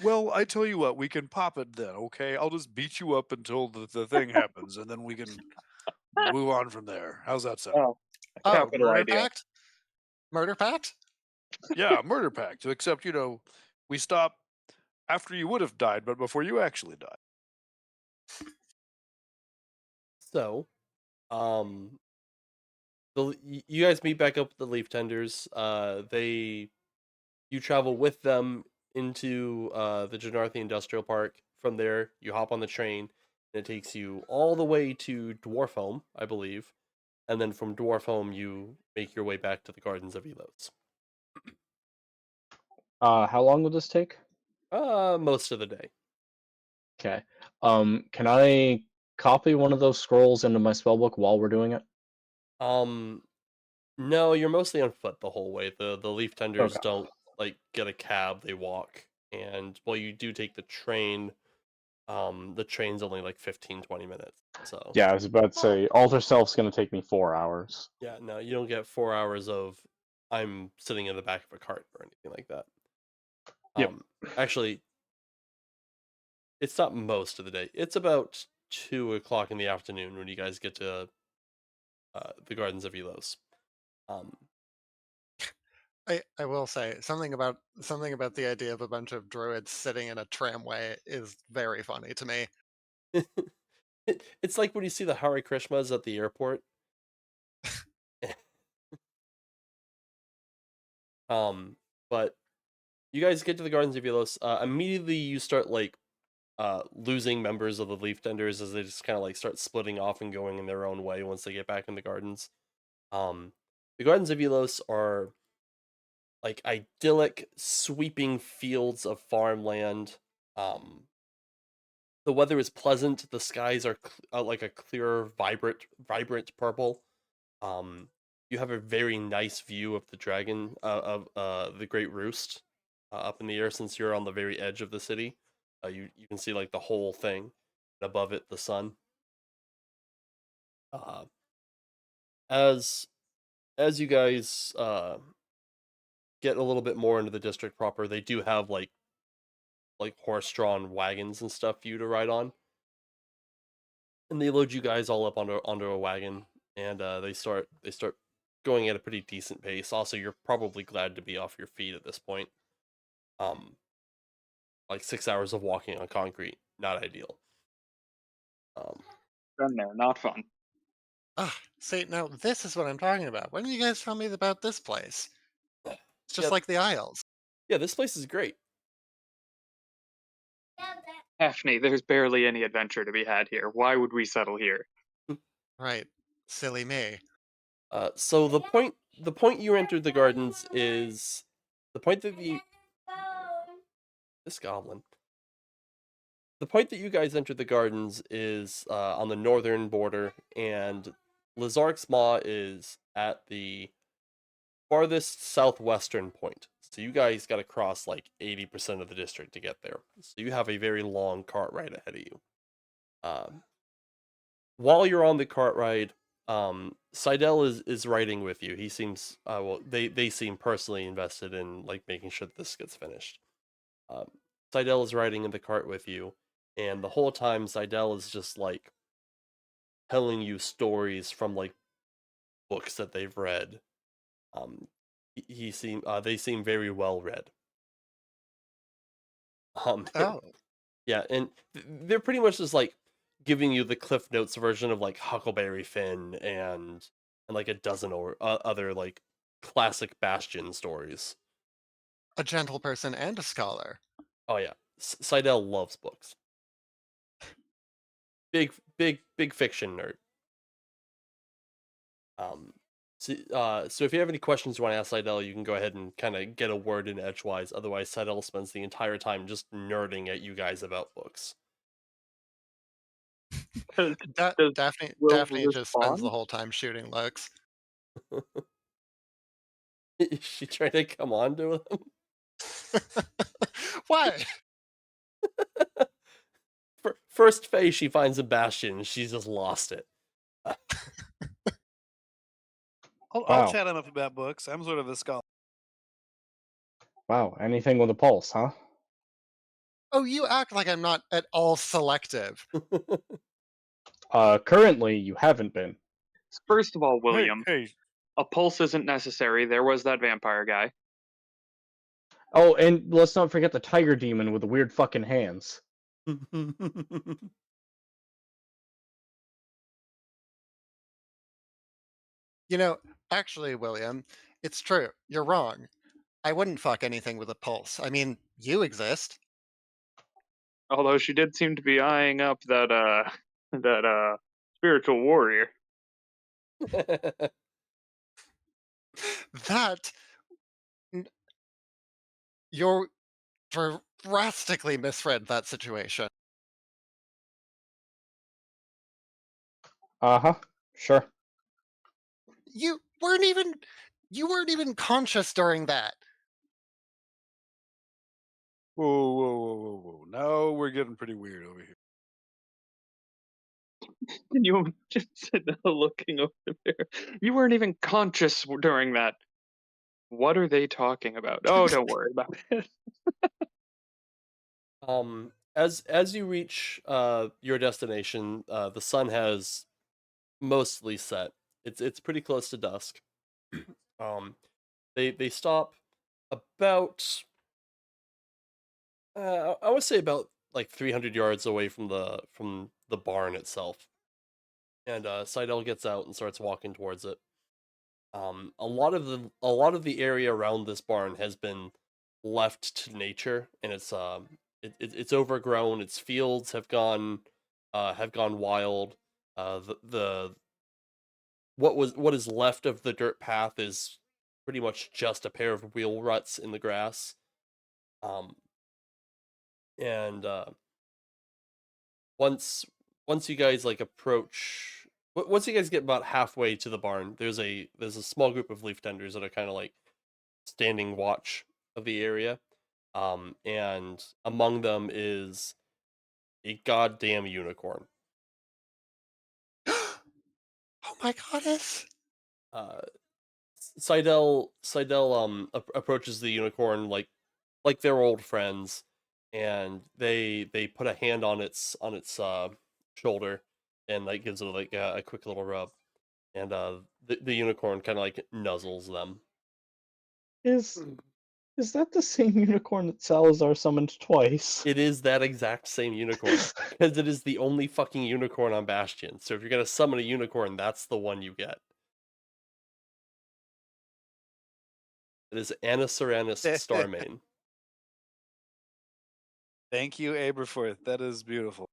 Well, I tell you what, we can pop it then, okay? I'll just beat you up until the thing happens, and then we can move on from there. How's that sound? Oh, Oh, capital murder idea. pact? Murder pact? Yeah, murder pact. Except, we stop after you would have died, but before you actually died. so, you guys meet back up with the Leaf Tenders. You travel with them into the Janarthi Industrial Park. From there, you hop on the train, and it takes you all the way to Dwarfhome, I believe. And then from Dwarfhome, you make your way back to the Gardens of Elos. How long will this take? Most of the day. Okay. Can I copy one of those scrolls into my spellbook while we're doing it? No, you're mostly on foot the whole way. The Leaf Tenders Okay. don't get a cab; they walk. And while you do take the train, the train's only 15-20 minutes. So Yeah, I was about to say, Alter Self's gonna take me 4 hours. yeah, no, you don't get 4 hours of I'm sitting in the back of a cart or anything like that. Yep. Actually, it's not most of the day. It's about 2 o'clock in the afternoon when you guys get to the Gardens of Elos. I will say something about the idea of a bunch of druids sitting in a tramway is very funny to me. It's like when you see the Hare Krishnas at the airport. But you guys get to the Gardens of Elos. Immediately you start losing members of the Leaf Tenders as they just kind of start splitting off and going in their own way once they get back in the gardens. The Gardens of Elos are like idyllic sweeping fields of farmland. The weather is pleasant. The skies are like a clear, vibrant purple. Um, you have a very nice view of the dragon of the Great Roost up in the air since you're on the very edge of the city. You can see like the whole thing, and above it the sun. Uh, as as you guys get a little bit more into the district proper, they do have like horse-drawn wagons and stuff for you to ride on, and they load you guys all up onto a wagon, and they start going at a pretty decent pace. Also, you're probably glad to be off your feet at this point. Um, like 6 hours of walking on concrete, not ideal. Um, Been there, not fun. Ah, see, now this is what I'm talking about. Why don't you guys tell me about this place? It's just yeah, like the Isles. yeah, this place is great. Daphne, there's barely any adventure to be had here. Why would we settle here? Right. Silly me. So the point you entered the gardens is the point that this goblin. The point that you guys entered the gardens is on the northern border, and Lizark's Maw is at the farthest southwestern point. So you guys got to cross like 80% of the district to get there. So you have a very long cart ride ahead of you. Um, while you're on the cart ride, Seidel is riding with you. He seems well, they seem personally invested in like making sure that this gets finished. Um, Seidel is riding in the cart with you, and the whole time Seidel is just like telling you stories from like books that they've read. Um, they seem very well read. Oh, Yeah, and they're pretty much just like giving you the Cliff Notes version of like Huckleberry Finn and like a dozen or other like classic Bastion stories. a gentle person and a scholar. Oh yeah, Seidel loves books. Big fiction nerd. So if you have any questions you want to ask Seidel, you can go ahead and kind of get a word in edgewise. Otherwise, Seidel spends the entire time just nerding at you guys about books. Does Daphne Will just spends the respond? whole time shooting looks. Is she trying to come on to him? Why? First phase, she finds a bastion. She's just lost it. I'll Wow. chat him up about books. I'm sort of a scholar. Wow, anything with a pulse, huh? Oh, you act like I'm not at all selective. Currently, you haven't been. First of all, William, Hey, a pulse isn't necessary. There was that vampire guy. Oh, and let's not forget the tiger demon with the weird fucking hands. You know, actually, William, it's true. You're wrong. I wouldn't fuck anything with a pulse. I mean, you exist. Although she did seem to be eyeing up that that spiritual warrior. That you're drastically misread that situation. Uh-huh, sure. You weren't even conscious during that. whoa. Now we're getting pretty weird over here. Can you just sit there looking over there? You weren't even conscious during that. What are they talking about? Oh, don't worry about it. As you reach your destination, the sun has mostly set. It's pretty close to dusk. um, they stop about I would say about like 300 yards away from the barn itself, and Seidel gets out and starts walking towards it. A lot of the area around this barn has been left to nature, and it's overgrown. Its fields have gone wild. The what is left of the dirt path is pretty much just a pair of wheel ruts in the grass. And once you guys like approach, once you guys get about halfway to the barn, there's a small group of leaf tenders that are kind of like standing watch of the area. And among them is a goddamn unicorn. Oh my goddess! Seidel approaches the unicorn like they're old friends, and they put a hand on its shoulder, and like gives it like a quick little rub, and the unicorn kind of like nuzzles them. Is that the same unicorn that Salazar summoned twice? It is that exact same unicorn because it is the only fucking unicorn on Bastion. So if you're gonna summon a unicorn, that's the one you get. It is Anisaranus Starmane. Thank you, Aberforth. That is beautiful.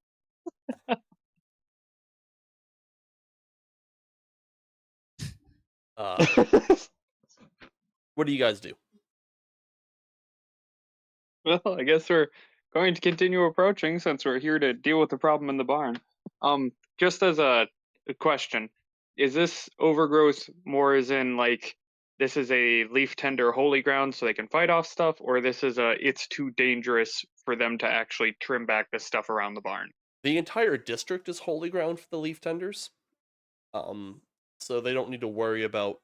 What do you guys do? Well, I guess we're going to continue approaching since we're here to deal with the problem in the barn. Just as a question, is this overgrowth more as in like this is a leaf tender holy ground so they can fight off stuff, or this is it's too dangerous for them to actually trim back the stuff around the barn? The entire district is holy ground for the leaf tenders. So they don't need to worry about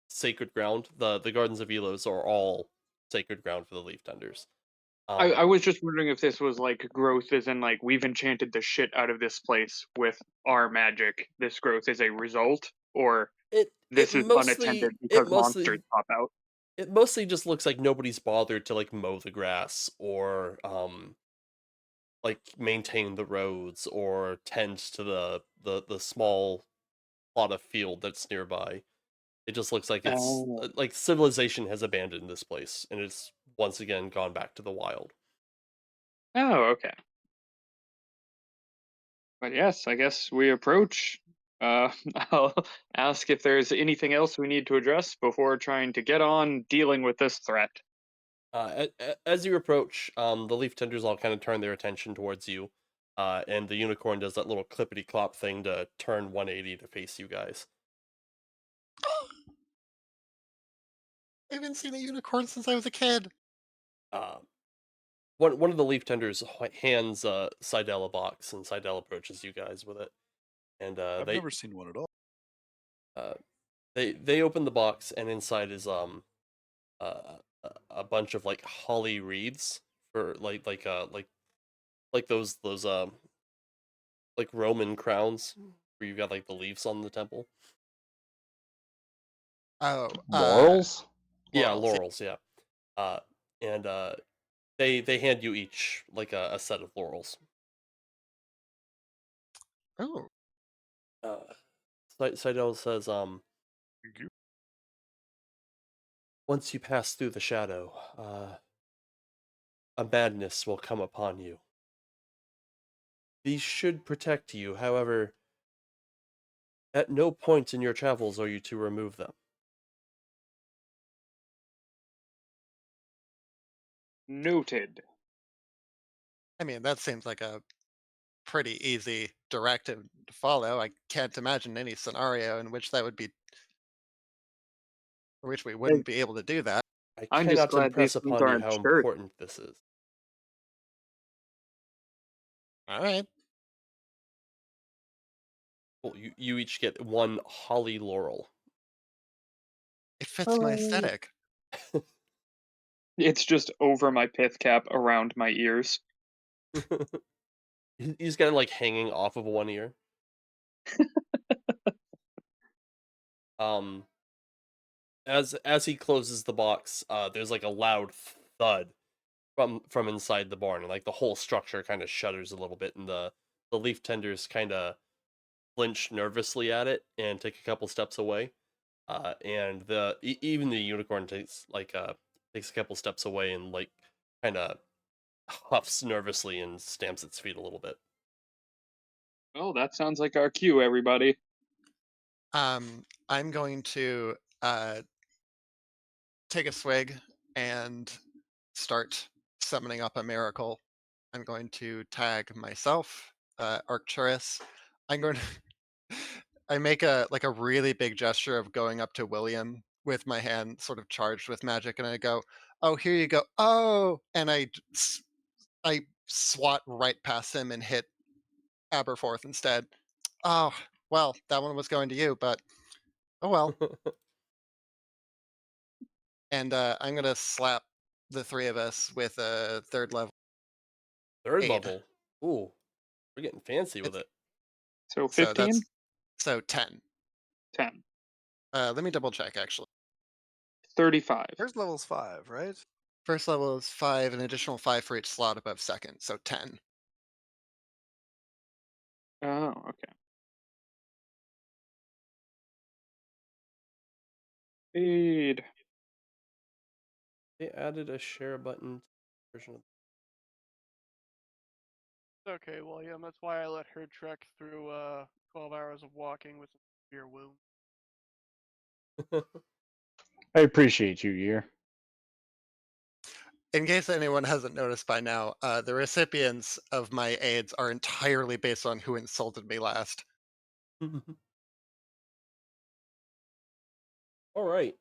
sacred ground. The gardens of Elos are all sacred ground for the leaf tenders. I was just wondering if this was like growth as in like we've enchanted the shit out of this place with our magic. This growth is a result, or this is unattended because monsters pop out. It mostly just looks like nobody's bothered to like mow the grass or like maintain the roads or tend to the small plot of field that's nearby. It just looks like it's like civilization has abandoned this place and it's once again gone back to the wild. Oh, okay. But yes, I guess we approach. I'll ask if there's anything else we need to address before trying to get on dealing with this threat. As you approach, the leaf tenders all kind of turn their attention towards you, and the unicorn does that little clippity clop thing to turn 180 to face you guys. I haven't seen a unicorn since I was a kid. One of the leaf tenders hands Seidel a box, and Seidel approaches you guys with it. And I've never seen one at all. They open the box, and inside is a bunch of like holly reeds for like those like Roman crowns where you've got like the leaves on the temple. Oh, Laurels? Yeah, laurels. Yeah, and they hand you each like a set of laurels. Oh. Seidel says, Thank you. once you pass through the shadow, a madness will come upon you. These should protect you, however, at no point in your travels are you to remove them. Noted. I mean, that seems like a pretty easy directive to follow. I can't imagine any scenario in which that would be, in which we wouldn't be able to do that. I I'm just cannot glad impress these things upon you aren't how shirts. important this is. All right. Well, you each get one holly laurel. It fits my aesthetic. It's just over my pith cap around my ears. He's got it like hanging off of one ear. As he closes the box, there's like a loud thud from inside the barn, and like the whole structure kind of shudders a little bit, and the leaf tenders kind of flinch nervously at it and take a couple steps away. And even the unicorn takes a couple steps away and like kind of huffs nervously and stamps its feet a little bit. Well, that sounds like our cue, everybody. I'm going to take a swig and start summoning up a miracle. I'm going to tag myself, Arcturus. I'm going to I make a like a really big gesture of going up to William with my hand sort of charged with magic, and I go, "Oh, here you go." Oh, and I swat right past him and hit Aberforth instead. Oh, well, that one was going to you, but oh well. And I'm gonna slap the three of us with a third level Third aid. level. Ooh, we're getting fancy with it. So So 15? that's 10. 10. Let me double check actually. 35. First level's 5, right? First level is 5, an additional 5 for each slot above second, so 10. Oh, okay. Speed. They added a share button version of It's okay, William. That's why I let her trek through 12 hours of walking with a severe wound. I appreciate you, Year. In case anyone hasn't noticed by now, the recipients of my aids are entirely based on who insulted me last. All right.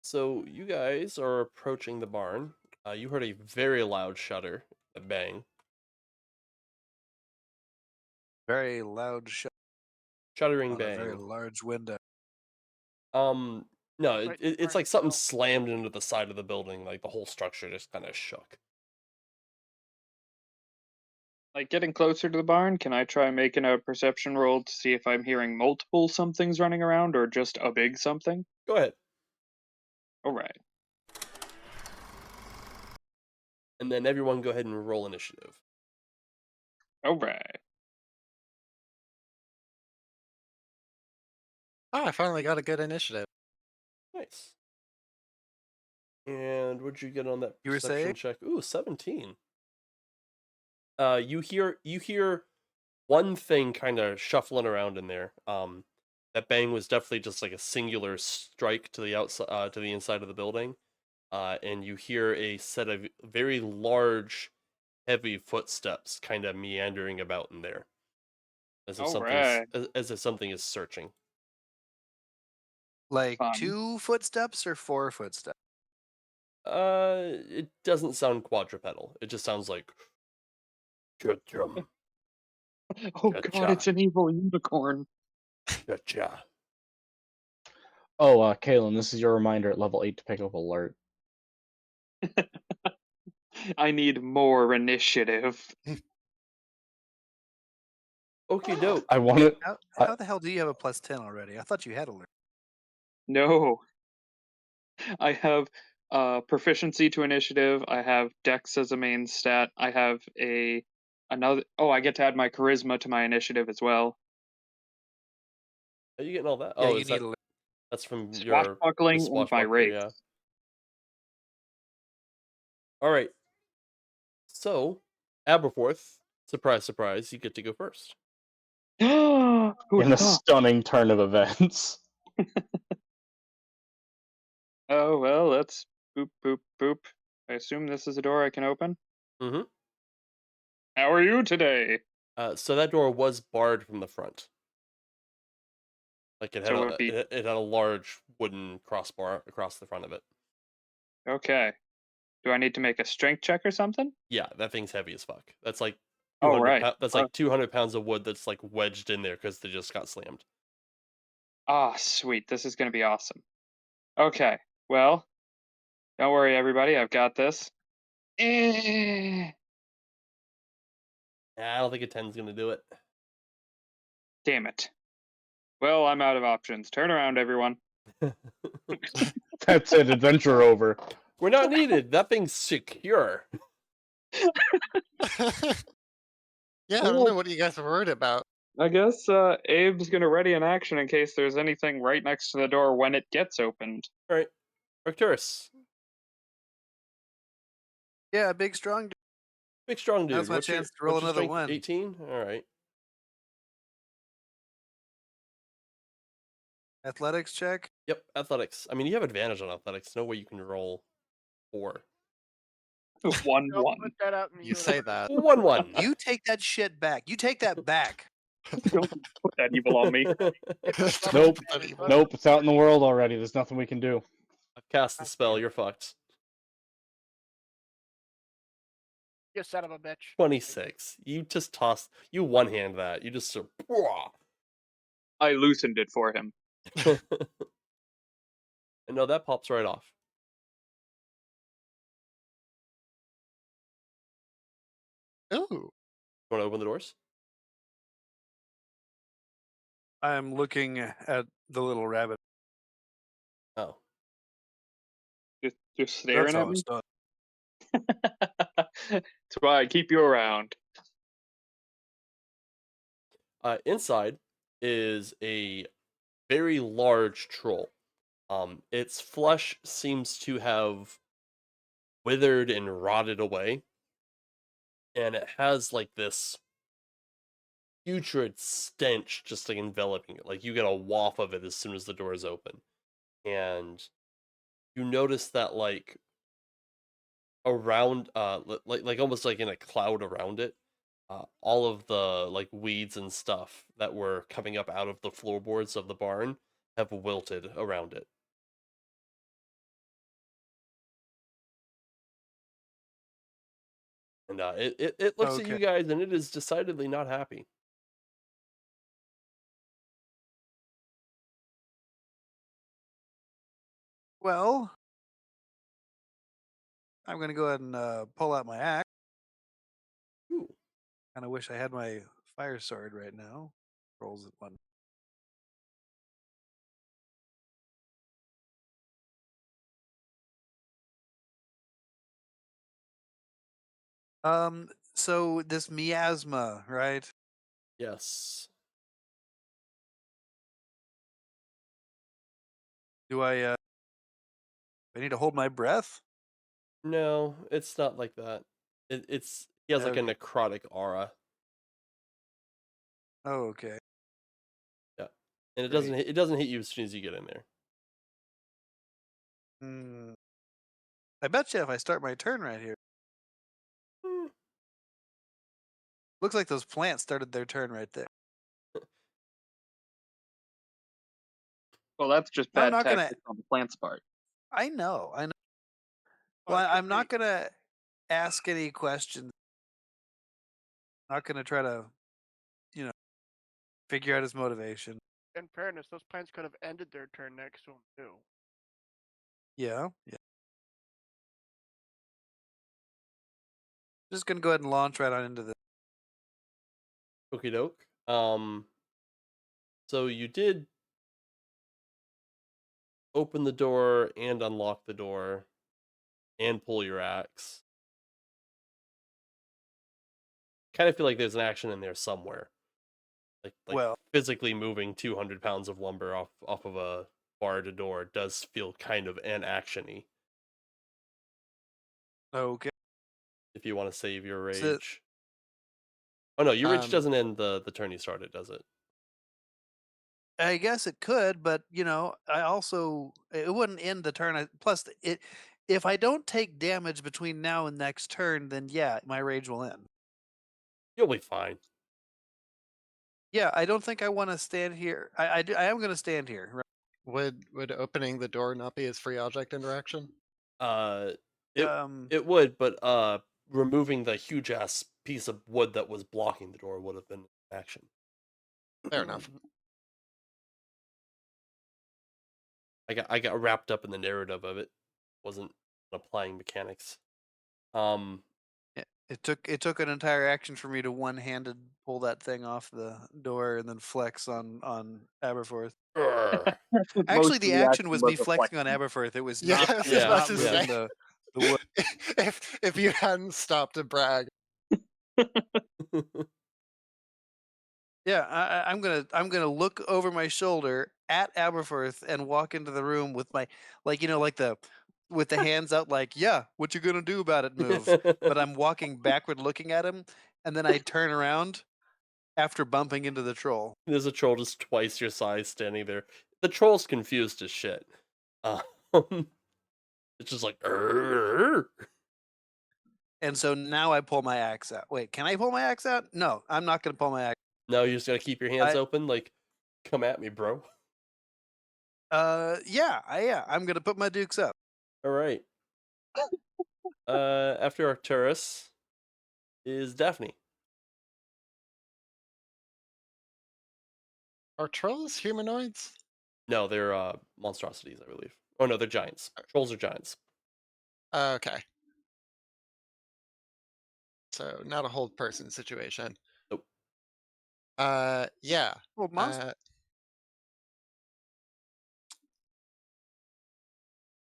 So you guys are approaching the barn. You heard a very loud shudder, a bang. Very loud shot Shuddering on a very bang. large window. No, Right, it's right, like something no. slammed into the side of the building. Like the whole structure just kind of shook. Like getting closer to the barn, can I try making a perception roll to see if I'm hearing multiple somethings running around or just a big something? Go ahead. All right. And then everyone go ahead and roll initiative. All right. Oh, I finally got a good initiative. Nice. And what'd you get on that You were perception saying? check? Ooh, 17. You hear one thing kind of shuffling around in there. That bang was definitely just like a singular strike to the outside, to the inside of the building. And you hear a set of very large, heavy footsteps kind of meandering about in there, as if All something's right. as if something is searching. Like Fun. 2 footsteps or 4 footsteps? It doesn't sound quadrupedal. It just sounds like cha-chum, Oh god, cha-cha, it's an evil unicorn. cha-cha. Oh, Kalen, this is your reminder at level 8 to pick up alert. I need more initiative. Okay, doke. I want it. How the hell do you have a plus 10 already? I thought you had alert. No. I have proficiency to initiative. I have dex as a main stat. I have another. Oh, I get to add my charisma to my initiative as well. Are you getting all that? Yeah, Oh, you is need that alert. that's from the Swashbuckling and my swashbuckler? race. Yeah. All right. So, Aberforth, surprise, surprise, you get to go first. Who In a thought? stunning turn of events. Oh well, let's boop boop boop. I assume this is a door I can open. Mm-hmm. How are you today? So that door was barred from the front. Like it had So it would be it had a large wooden crossbar across the front of it. okay. Do I need to make a strength check or something? Yeah, that thing's heavy as fuck. That's like Oh right. That's like 200 pounds of wood that's like wedged in there because they just got slammed. Ah, sweet. This is gonna be awesome. Okay. Well, don't worry, everybody. I've got this. Eh. Nah, I don't think a 10's gonna do it. Damn it. Well, I'm out of options. Turn around, everyone. That's it. Adventure over. We're not needed. That thing's secure. Yeah, I don't know what you guys are worried about. I guess Abe's gonna ready an action in case there's anything right next to the door when it gets opened. All right, Arcturus, Yeah, big strong. big strong dude. Now's my What's your chance to roll what's your another strength? one. 18. All right. Athletics check. Yep, athletics. I mean, you have advantage on athletics. No way you can roll 4. 1 Don't 1. put that out in the You say universe. that. 1-1. You take that shit back. You take that back. Don't put that evil on me. It's a double Nope. advantage, but Nope, it's out in the world already. There's nothing we can do. I've cast the spell. You're fucked. you son of a bitch. 26. You just toss. You one hand that. You just sort of. I loosened it for him. And no, that pops right off. Ooh. Want to open the doors? I'm looking at the little rabbit. Oh. Just staring That's at how me. it's done. That's why I keep you around. Inside is a very large troll. Its flesh seems to have withered and rotted away, and it has like this putrid stench just like enveloping it. Like you get a waft of it as soon as the doors open, and you notice that like around, like almost like in a cloud around it, all of the like weeds and stuff that were coming up out of the floorboards of the barn have wilted around it. And it looks at you Okay. guys and it is decidedly not happy. Well, I'm going to go ahead and pull out my axe. Ooh. Kind of wish I had my fire sword right now. Rolls at one. So this miasma, right? Yes. Do I need to hold my breath? No, it's not like that. He has like a Okay. necrotic aura. Oh, okay. Yeah. And it Great. doesn't hit you as soon as you get in there. Hmm. I bet you if I start my turn right here. Hmm. Looks like those plants started their turn right there. Well, that's just I'm bad not gonna. tactics on the plant's part. I know. Oh, Well, it could I'm not be. gonna ask any questions. Not gonna try to, figure out his motivation. In fairness, those plants could have ended their turn next to him too. Yeah. Just gonna go ahead and launch right on into this. Okie doke. So you did open the door and unlock the door and pull your axe. Kind of feel like there's an action in there somewhere. Like Well, physically moving 200 pounds of lumber off of a barred door does feel kind of an actiony. okay. If you want to save your So rage. Oh no, your rage Um, doesn't end the turn you started, does it? I guess it could, but I also it wouldn't end the turn. Plus, if I don't take damage between now and next turn, then yeah, my rage will end. You'll be fine. Yeah, I don't think I want to stand here. I am going to stand here. Right? would opening the door not be his free object interaction? Uh, it Um, it would, but removing the huge ass piece of wood that was blocking the door would have been action. Fair enough. I got wrapped up in the narrative of it. Wasn't applying mechanics. it took an entire action for me to one-handed pull that thing off the door and then flex on Aberforth. Urgh. Most Actually, of the action action was me a flexing on flex. Aberforth. It was Yeah, not. I was It just was about not to moving say. the wood. if you hadn't stopped to brag. Yeah, I'm gonna look over my shoulder at Aberforth and walk into the room with my like with the hands out like yeah, what you gonna do about it move. But I'm walking backward looking at him, and then I turn around after bumping into the troll. There's a troll just twice your size standing there, The troll's confused as shit. It's just like, "Arr." And so now I pull my axe out. Wait, can I pull my axe out? No, I'm not going to pull my axe. No, you just gotta keep your hands I- open, like, come at me, bro. Yeah, I'm going to put my dukes up. All right. After Arcturus is Daphne. Are trolls humanoids? No, they're monstrosities, I believe. Oh no, they're giants. Trolls are giants. Okay. So not a hold person situation. Nope. Yeah. Well, monster.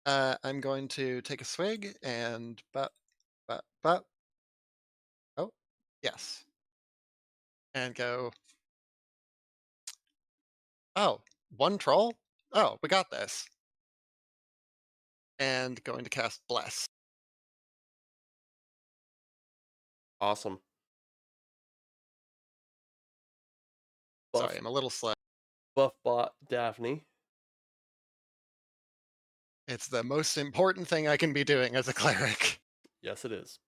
I'm going to take a swig and but. Oh, yes. And go. Oh, one troll? Oh, we got this. And going to cast Bless. Awesome. Sorry, I'm a little slow. Buff bot Daphne. It's the most important thing I can be doing as a cleric. Yes, it is.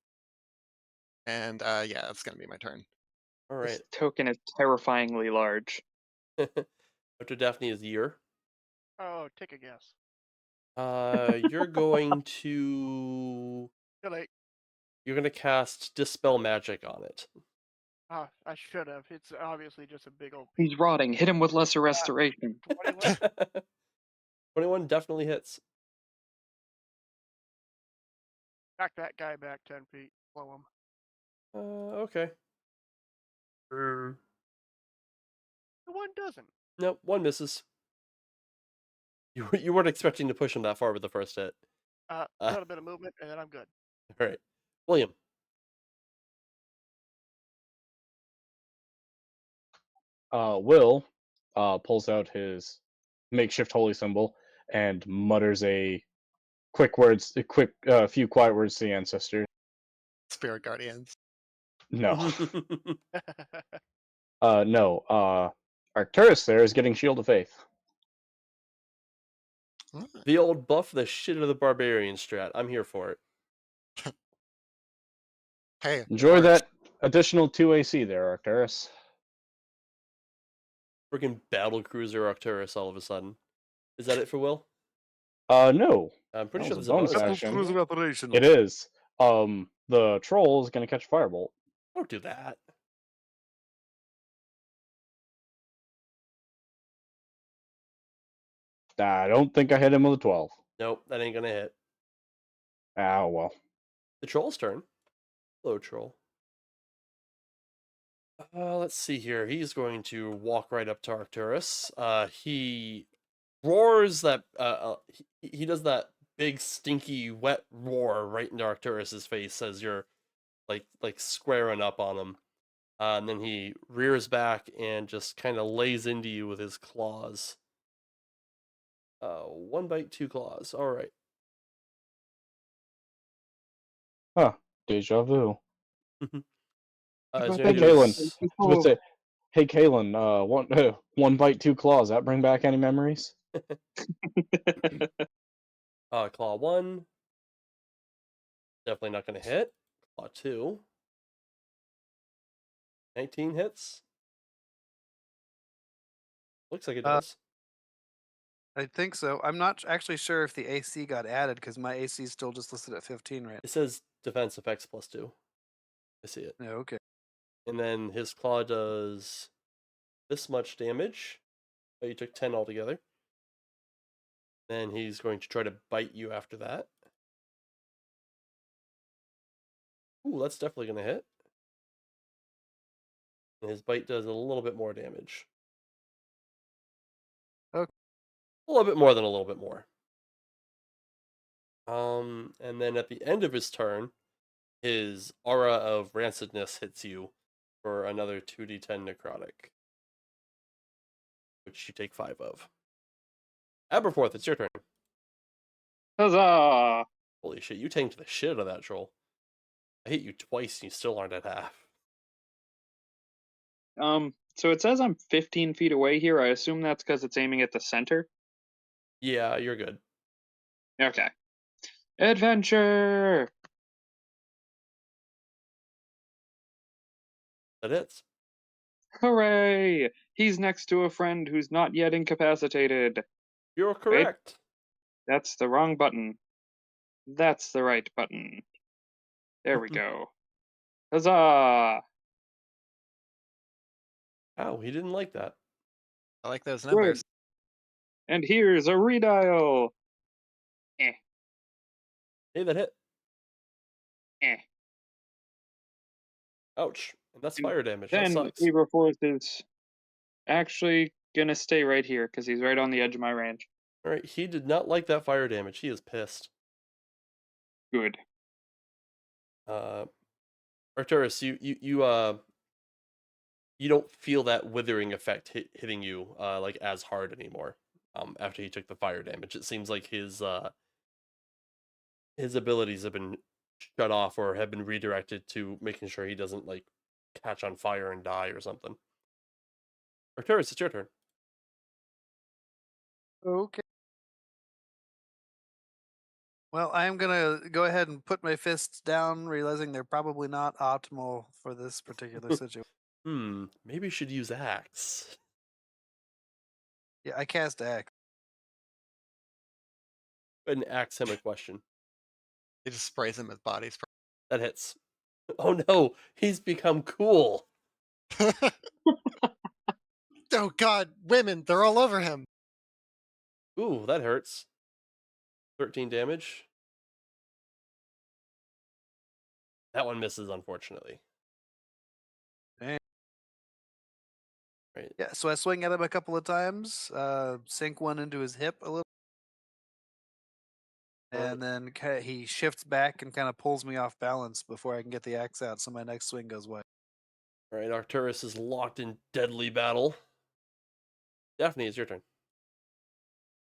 And yeah, that's going to be my turn. All right. This token is terrifyingly large. After Daphne is Year. Oh, take a guess. You're going to Too late. you're gonna cast Dispel Magic on it. Ah, I should have. It's obviously just a big old. He's rotting. Hit him with Lesser Restoration. 21. 21 definitely hits. Knock that guy back 10 feet. Blow him. Okay. The one doesn't. Nope, one misses. You weren't expecting to push him that far with the first hit. A little bit of movement, and then I'm good. All right, William. Will pulls out his makeshift holy symbol and mutters a few quiet words to the ancestor. Spirit Guardians. No, no. Arcturus there is getting Shield of Faith. The old buff the shit out of the barbarian strat. I'm here for it. Hey, Enjoy that additional 2 AC there, Arcturus. Freaking battle cruiser Arcturus all of a sudden. Is that it for Will? No. I'm pretty That sure was there's a bonus action. action. Cruiser operational. It is. The troll is going to catch a firebolt. Don't do that. I don't think I hit him with a 12. Nope, that ain't gonna hit. Oh, well. The troll's turn. Hello, troll. Let's see here. He's going to walk right up to Arcturus. He roars that. He does that big, stinky, wet roar right into Arcturus's face as you're like squaring up on him. And then he rears back and just kind of lays into you with his claws. 1 bite, 2 claws. All right. Huh. Deja vu. Is Hey, there any news? Kalen. I was about to say, hey, Kalen, one bite, 2 claws. That bring back any memories? Claw 1. Definitely not going to hit. Claw 2. 19 hits. Looks like it does. I think so. I'm not actually sure if the AC got added because my AC is still just listed at 15 right It says defense effects +2. I see it. now. Okay. And then his claw does this much damage. Oh, you took 10 altogether. Then he's going to try to bite you after that. Ooh, that's definitely going to hit. And his bite does a little bit more damage. Okay. A little bit more than a little bit more. And then at the end of his turn, his aura of rancidness hits you for another 2d10 necrotic, which you take 5 of. Aberforth, it's your turn. Huzzah! Holy shit, you tanked the shit out of that troll. I hit you twice and you still aren't at half. So it says I'm 15 feet away here. I assume that's because it's aiming at the center. Yeah, you're good. Okay. Adventure! That hits. Hooray! He's next to a friend who's not yet incapacitated. You're Wait, correct. that's the wrong button. That's the right button. There we go. Huzzah! Oh, he didn't like that. I like those Good. numbers. And here's a redial. Eh, Hey, that hit. eh. Ouch. And that's And fire damage. That then sucks. Saber Force is actually gonna stay right here because he's right on the edge of my range. All right, he did not like that fire damage. He is pissed. Good. Arcturus, you don't feel that withering effect hitting you like as hard anymore. After he took the fire damage, it seems like his abilities have been shut off or have been redirected to making sure he doesn't like catch on fire and die or something. Arcturus, it's your turn. Okay. Well, I'm gonna go ahead and put my fists down, realizing they're probably not optimal for this particular situation. Maybe you should use axe. Yeah, I cast axe. And axe him a question. He just sprays him with body spray. That hits. Oh no, he's become cool. Oh God, women, they're all over him. Ooh, that hurts. 13 damage. That one misses, unfortunately. Dang. Right. Yeah, so I swing at him a couple of times, sink one into his hip a little, and then he shifts back and kind of pulls me off balance before I can get the axe out, so my next swing goes wide. All right, Arcturus is locked in deadly battle. Daphne, it's your turn.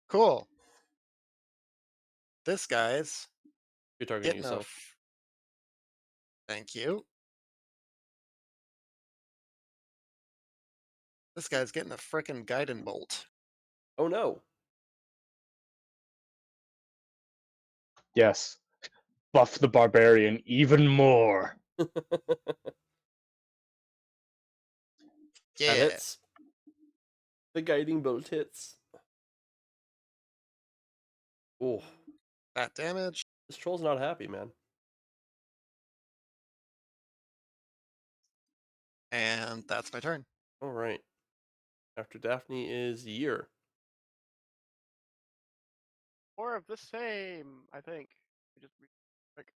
Cool. This guy's You're targeting getting a. yourself. Thank you. This guy's getting a frickin' guiding bolt. Oh no. Yes. Buff the barbarian even more. Yeah. That hits. The guiding bolt hits. Oh, That damage. this troll's not happy, man. And that's my turn. All right. After Daphne is Year. More of the same, I think. Just quick.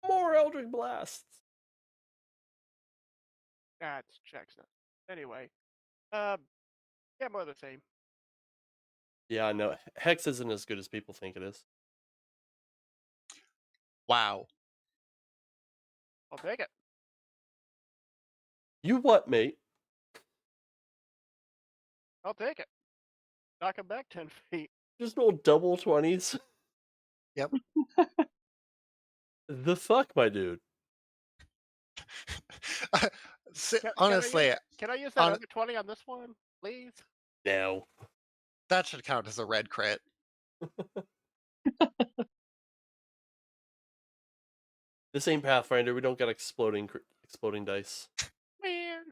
More Eldritch Blasts. It's checks now. Anyway, yeah, more of the same. Yeah, no, Hex isn't as good as people think it is. Wow. I'll take it. You what, mate? I'll take it. Knock him back 10 feet. Just roll double 20s. Yep. The fuck, my dude? Honestly, Can I use that other 20 on this one, please? No. that should count as a red crit. This ain't Pathfinder. We don't got exploding dice. Man,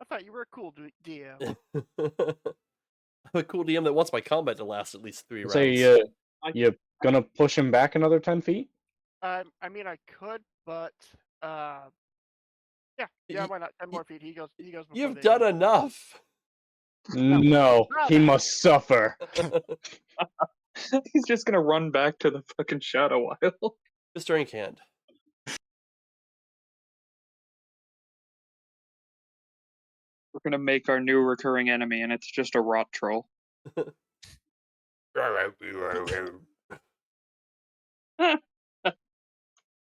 I thought you were a cool DM. I'm a cool DM that wants my combat to last at least 3 rounds. Say, you gonna push him back another 10 feet? I mean, I could, but yeah, why not? 10 more feet. He goes. Before You've they done do. enough. No, he must suffer. He's just gonna run back to the fucking Shadow Isle. Mr. Inkhand. We're gonna make our new recurring enemy, and it's just a rot troll. That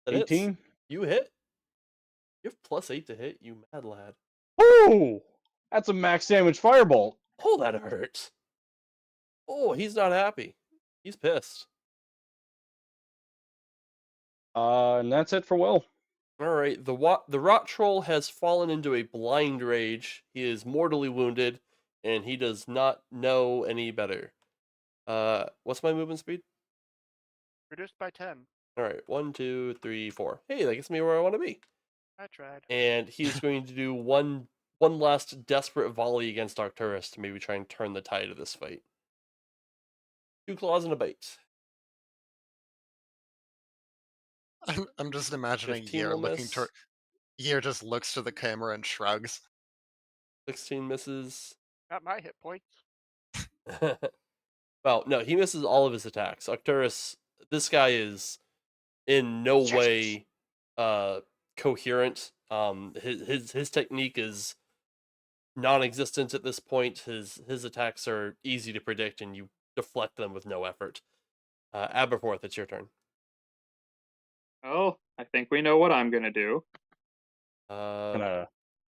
hits. 18? You hit? You have +8 to hit, you mad lad. Ooh! That's a max damage firebolt. Oh, that hurts. Oh, he's not happy. He's pissed. And that's it for Will. All right, the rot troll has fallen into a blind rage. He is mortally wounded, and he does not know any better. What's my movement speed? Reduced by 10. All right, 1, 2, 3, 4. Hey, that gets me where I want to be. I tried. And he's going to do one last desperate volley against Arcturus to maybe try and turn the tide of this fight. 2 claws and a bite. I'm just imagining 15 Year will looking miss. toward. Year just looks to the camera and shrugs. 16 misses. Not my hit points. Well, no, he misses all of his attacks. Arcturus, this guy is in no way coherent. His technique is non-existent at this point. His attacks are easy to predict, and you deflect them with no effort. Aberforth, it's your turn. Oh, I think we know what I'm gonna do. Gonna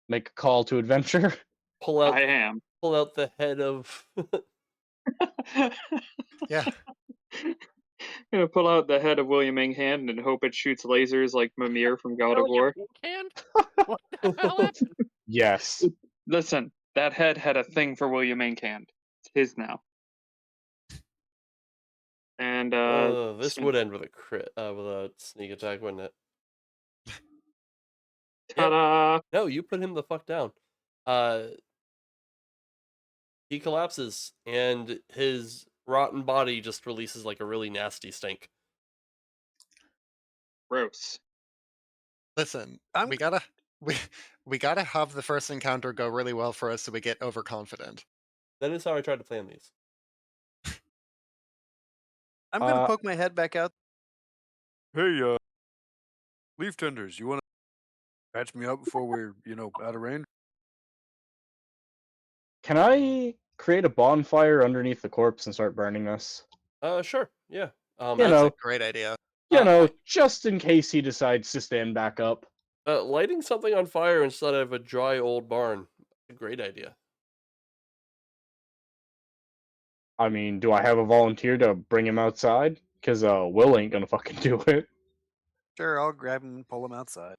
make a call to adventure. Pull out I am. the head of. Yeah. Gonna pull out the head of William Inghand and hope it shoots lasers like Mimir from God of War. Hand? What the hell happened? Yes. Listen, that head had a thing for William Inghand. It's his now. And This would end with a crit, with a sneak attack, wouldn't it? ta-da! No, you put him the fuck down. He collapses, and his rotten body just releases like a really nasty stink. Gross. Listen, I'm- we gotta have the first encounter go really well for us so we get overconfident. That is how I tried to plan these. I'm gonna poke my head back out. Hey, leaf tenders, you want to patch me up before we're, out of range? Can I create a bonfire underneath the corpse and start burning this? Sure, yeah. You That's know, a great idea. just in case he decides to stand back up. Lighting something on fire instead of a dry old barn. A great idea. I mean, do I have a volunteer to bring him outside? Because Will ain't gonna fucking do it. Sure, I'll grab him and pull him outside.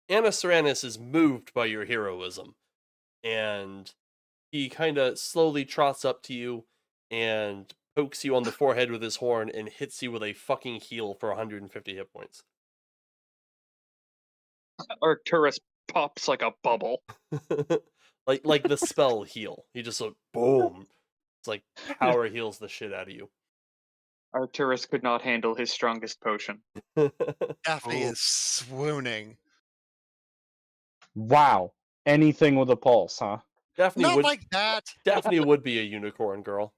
Anna Seranus is moved by your heroism, and he kind of slowly trots up to you and pokes you on the forehead with his horn and hits you with a fucking heal for 150 hit points. Arcturus pops like a bubble. like the spell heal. He just like boom. It's like power heals the shit out of you. Arcturus could not handle his strongest potion. Daphne is swooning. Wow. Anything with a pulse, huh? Daphne Not would like that. Daphne would be a unicorn girl.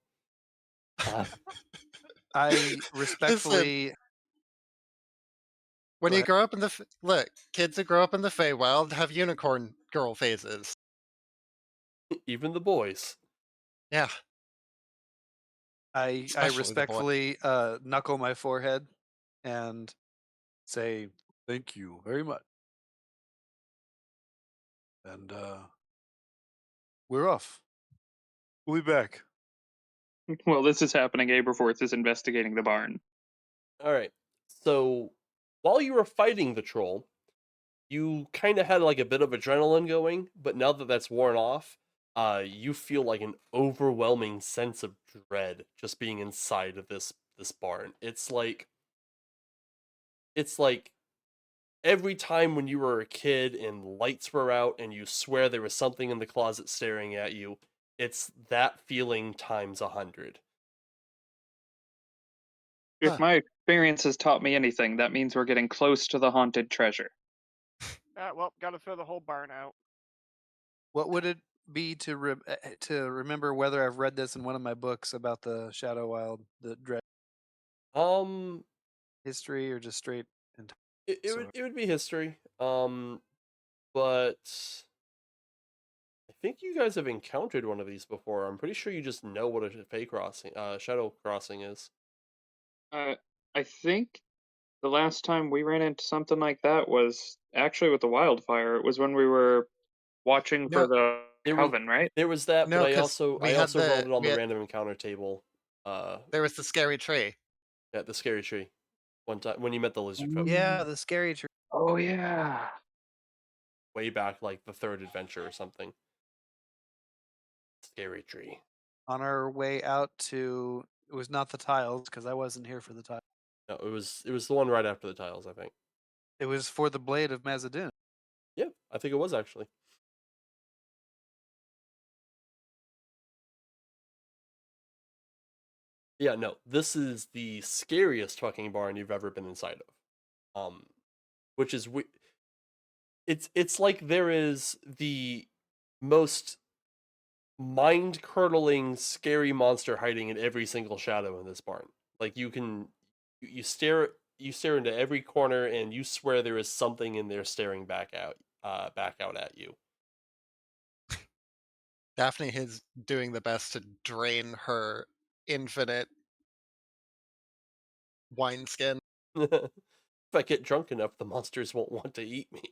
I respectfully. When Go you ahead. grow up in the look, kids that grow up in the Feywild have unicorn girl phases. Even the boys. Yeah. I Especially the boy. respectfully knuckle my forehead and say, Thank you very much. And we're off. We'll be back. Well, this is happening. Aberforth is investigating the barn. All right. So while you were fighting the troll, you kind of had like a bit of adrenaline going, but now that that's worn off, you feel like an overwhelming sense of dread just being inside of this barn. It's like every time when you were a kid and lights were out and you swear there was something in the closet staring at you, it's that feeling times 100. If Huh. my experience has taught me anything, that means we're getting close to the haunted treasure. Well, gotta throw the whole barn out. what would it be to remember whether I've read this in one of my books about the Shadow Wild, the dread history, or just straight? It would be history. But I think you guys have encountered one of these before. I'm pretty sure you just know what a shadow crossing is. I think the last time we ran into something like that was actually with the wildfire. It was when we were watching for No, the There was- coven, right? There was that, No, but I 'cause also we had rolled it on we the had- random encounter table. There was the scary tree. at the scary tree one time when you met the lizard folk Yeah, the scary tree. Oh yeah. way back, like the third adventure or something. Scary tree. On our way out to, it was not the tiles because I wasn't here for the tiles. No, it was the one right after the tiles, I think. It was for the Blade of Mazadun. Yeah, I think it was actually. Yeah, no, this is the scariest fucking barn you've ever been inside of. Which is it's like there is the most mind-curdling scary monster hiding in every single shadow in this barn. Like you stare into every corner and you swear there is something in there staring back out at you. Daphne is doing the best to drain her infinite wineskin. If I get drunk enough, the monsters won't want to eat me.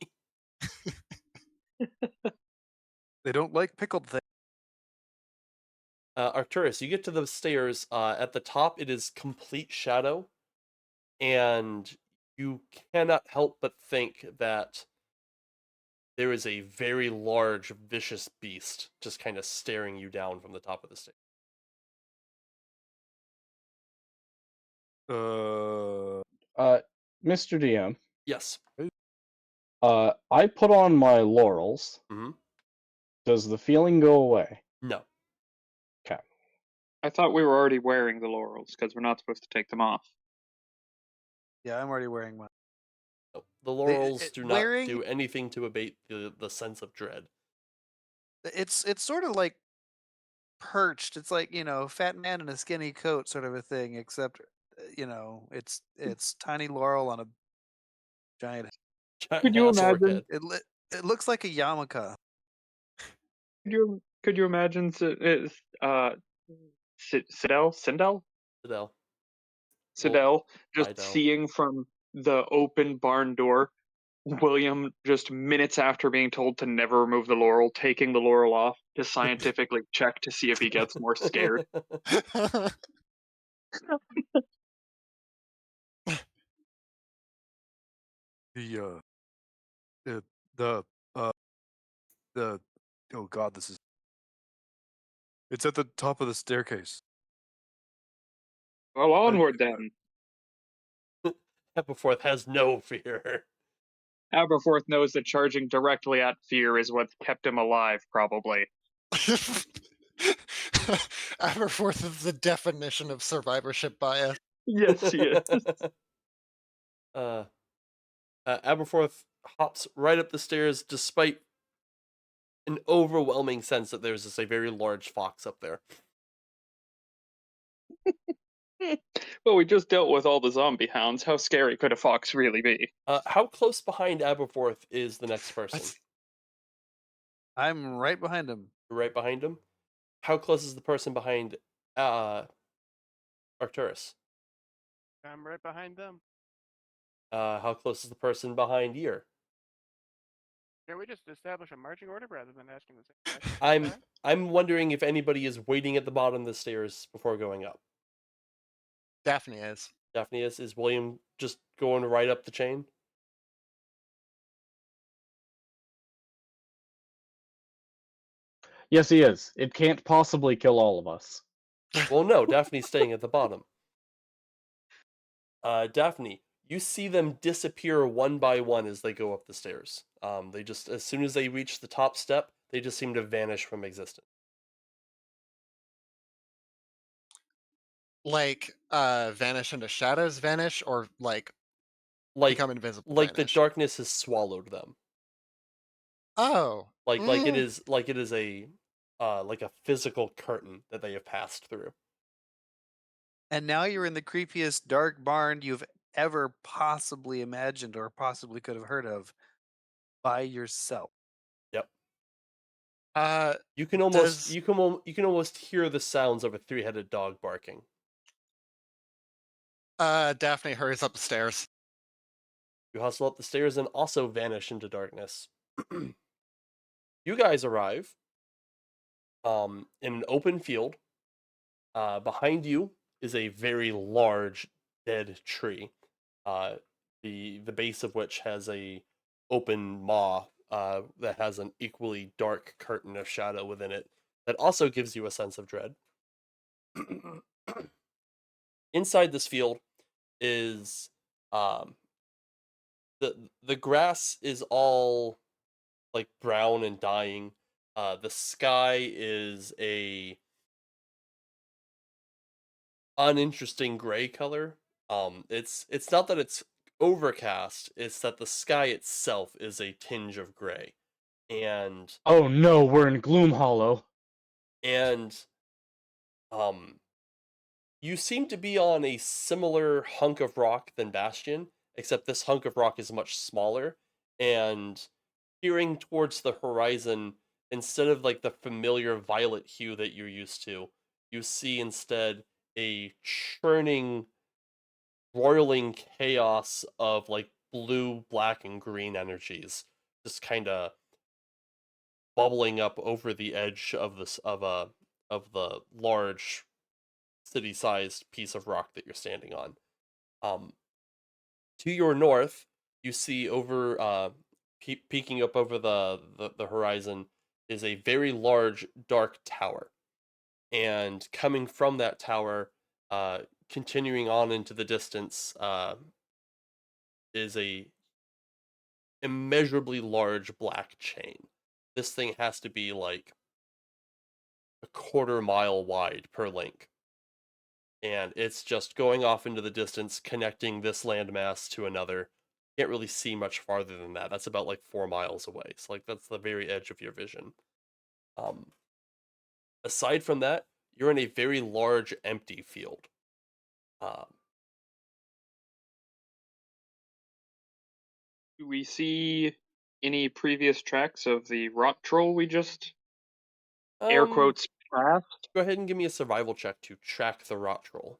They don't like pickled things. Arcturus, you get to the stairs. At the top, it is complete shadow, and you cannot help but think that there is a very large, vicious beast just kind of staring you down from the top of the stairs. Mr. DM, Yes. I put on my laurels. Mm-hmm. Does the feeling go away? No. I thought we were already wearing the laurels because we're not supposed to take them off. Yeah, I'm already wearing mine. No. The laurels do not wearing- do anything to abate the sense of dread. It's sort of like perched. It's like, fat man in a skinny coat sort of a thing, except it's tiny laurel on a giant. Could you ass orc imagine? head. It looks like a yarmulke. Could you imagine Sidel Sidel. just Sidel. seeing from the open barn door William just minutes after being told to never remove the laurel, taking the laurel off to scientifically check to see if he gets more scared. Oh god, it's at the top of the staircase. Well, onward then. Epperforth has no fear. Aberforth knows that charging directly at fear is what kept him alive, probably. Aberforth is the definition of survivorship bias. Yes, he is. Aberforth hops right up the stairs despite an overwhelming sense that there's just a very large fox up there. Well, we just dealt with all the zombie hounds. How scary could a fox really be? How close behind Aberforth is the next person? I'm right behind him. Right behind him? How close is the person behind Arcturus? I'm right behind them. How close is the person behind Ear? Can we just establish a marching order rather than asking the same question? I'm wondering if anybody is waiting at the bottom of the stairs before going up. Daphne is. Daphne is. Is William just going right up the chain? Yes, he is. It can't possibly kill all of us. Well, no, Daphne's staying at the bottom. Daphne, you see them disappear one by one as they go up the stairs. They just, as soon as they reach the top step, they just seem to vanish from existence. Like, vanish into shadows vanish, or like become invisible Like vanish? the darkness has swallowed them. Oh. Like it is a like a physical curtain that they have passed through. And now you're in the creepiest dark barn you've ever possibly imagined or possibly could have heard of by yourself. Yep. You can almost hear the sounds of a three-headed dog barking. Daphne hurries up the stairs. You hustle up the stairs and also vanish into darkness. You guys arrive in an open field. Behind you is a very large dead tree. Uh, the base of which has a open maw that has an equally dark curtain of shadow within it that also gives you a sense of dread. Inside this field is um, the grass is all like brown and dying. The sky is a uninteresting gray color. It's not that it's overcast, it's that the sky itself is a tinge of gray. And Oh no, we're in Gloom Hollow. and um you seem to be on a similar hunk of rock than Bastion, except this hunk of rock is much smaller, and peering towards the horizon, instead of like the familiar violet hue that you're used to, you see instead a churning, roiling chaos of like blue, black, and green energies, just kind of bubbling up over the edge of this of the large city-sized piece of rock that you're standing on. Um, to your north, you see over peeking up over the horizon is a very large dark tower, and coming from that tower, uh, continuing on into the distance, is a immeasurably large black chain. This thing has to be like a quarter mile wide per link, and it's just going off into the distance, connecting this landmass to another. Can't really see much farther than that. That's about like 4 miles away. So like that's the very edge of your vision. Um, Aside from that, you're in a very large empty field. Um, Do we see any previous tracks of the rot troll we just air um, quotes passed? Go ahead and give me a survival check to track the rot troll.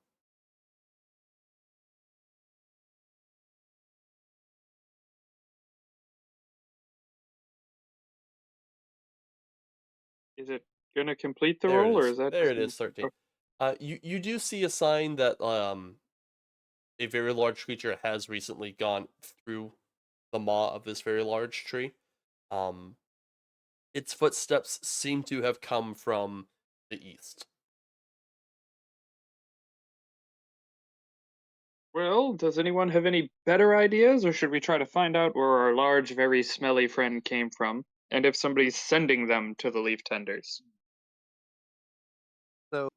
Is it gonna complete the There it roll, or is. is that There just it is. 13. You do see a sign that a very large creature has recently gone through the maw of this very large tree. Um, its footsteps seem to have come from the east. Well, does anyone have any better ideas, or should we try to find out where our large, very smelly friend came from, and if somebody's sending them to the leaf tenders? So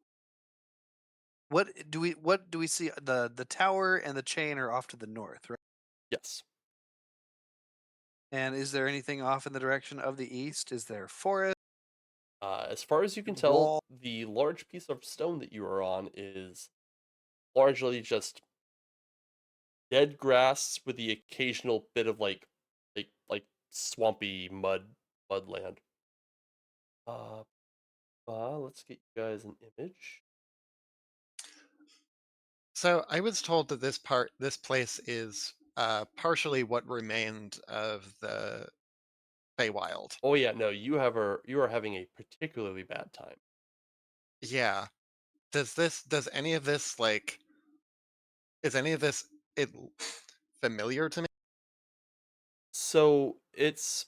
what do we see? The tower and the chain are off to the north, right? Yes. And is there anything off in the direction of the east? Is there forest, As far as you can tell, wall? the large piece of stone that you are on is largely just dead grass with the occasional bit of like swampy mudland. Uh, let's get you guys an image. So I was told that this place is partially what remained of the Feywild. Oh yeah, no, you are having a particularly bad time. Yeah. Does any of this like is any of this it familiar to me? So it's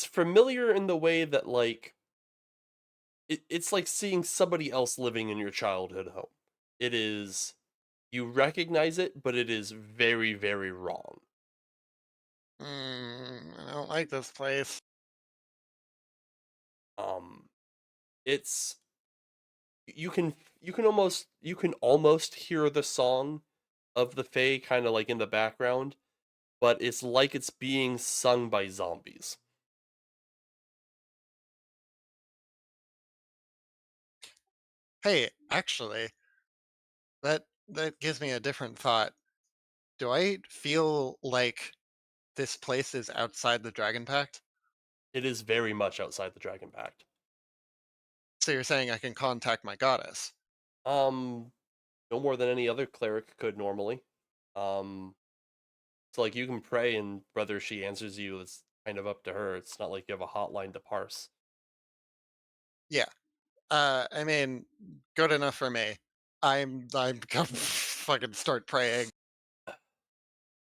familiar in the way that like it's like seeing somebody else living in your childhood home. It is, you recognize it, but it is very, very wrong. I don't like this place. Um, it's you can almost hear the song of the Fae kind of like in the background, but it's like it's being sung by zombies. Hey, actually, that gives me a different thought. Do I feel like this place is outside the Dragon Pact? It is very much outside the Dragon Pact. So you're saying I can contact my goddess? Um, no more than any other cleric could normally. Um, so like you can pray, and whether she answers you is kind of up to her. It's not like you have a hotline to parse. Yeah. I mean, good enough for me. I'm gonna fucking start praying.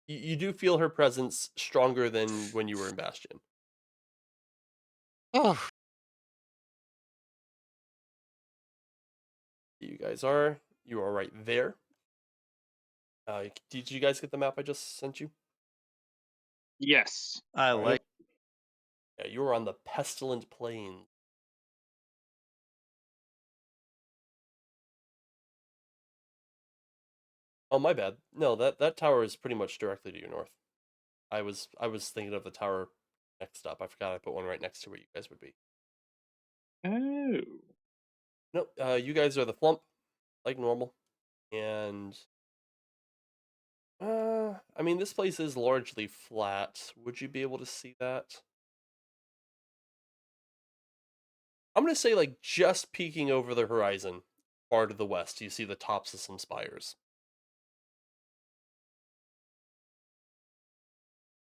You do feel her presence stronger than when you were in Bastion. Oh, You are right there. Did you guys get the map I just sent you? Yes. I Alright. like. Yeah, you are on the Pestilent Plains. Oh, my bad. No, that tower is pretty much directly to your north. I was thinking of the tower next up. I forgot I put one right next to where you guys would be. Oh. Nope. You guys are the flump, like normal, and I mean this place is largely flat. Would you be able to see that? I'm gonna say like just peeking over the horizon, far to the west, you see the tops of some spires.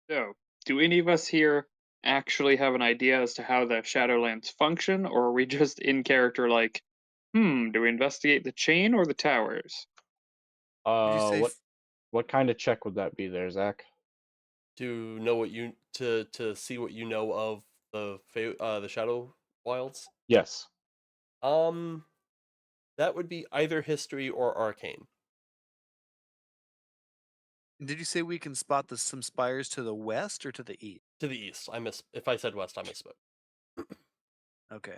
So, do any of us here actually have an idea as to how the Shadowlands function, or are we just in character like, do we investigate the chain or the towers? Did you say? What kind of check would that be there, Zach? To know what you to see what you know of the Shadow Wilds. Yes. That would be either history or arcane. Did you say we can spot some spires to the west or to the east? To the east. If I said west, I misspoke. Okay.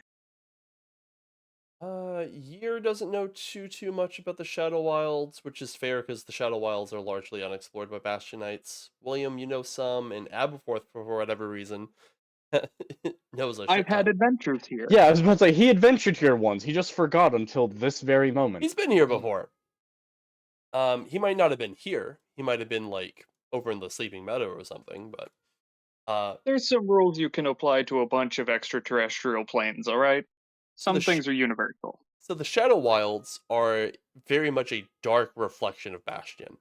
Year doesn't know too much about the Shadow Wilds, which is fair because the Shadow Wilds are largely unexplored by Bastionites. William, you know some, and Aberforth, for whatever reason, knows a shit I've had ton. adventures here. Yeah, I was about to say he adventured here once. He just forgot until this very moment. He's been here before. He might not have been here. He might have been like over in the Sleeping Meadow or something, but There's some rules you can apply to a bunch of extraterrestrial planes, alright? So Some things are universal. So the Shadow Wilds are very much a dark reflection of Bastion.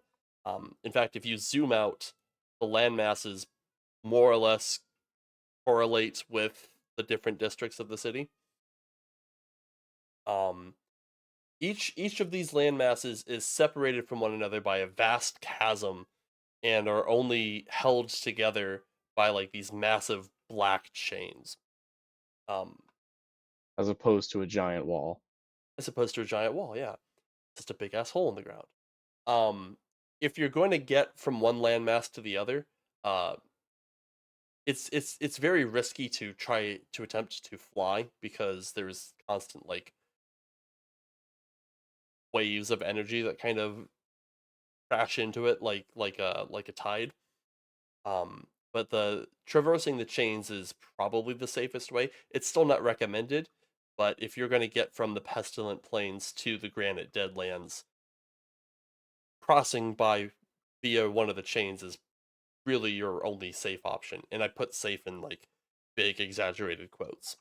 In fact, if you zoom out, the land masses more or less correlate with the different districts of the city. Um, each of these land masses is separated from one another by a vast chasm and are only held together by like these massive black chains. As opposed to a giant wall. As opposed to a giant wall, yeah. Just a big ass hole in the ground. If you're going to get from one landmass to the other, uh, it's very risky to try to attempt to fly because there's constant like waves of energy that kind of crash into it like a tide. But the traversing the chains is probably the safest way. It's still not recommended, but if you're going to get from the pestilent plains to the granite deadlands, crossing by via one of the chains is really your only safe option. And I put safe in like big exaggerated quotes.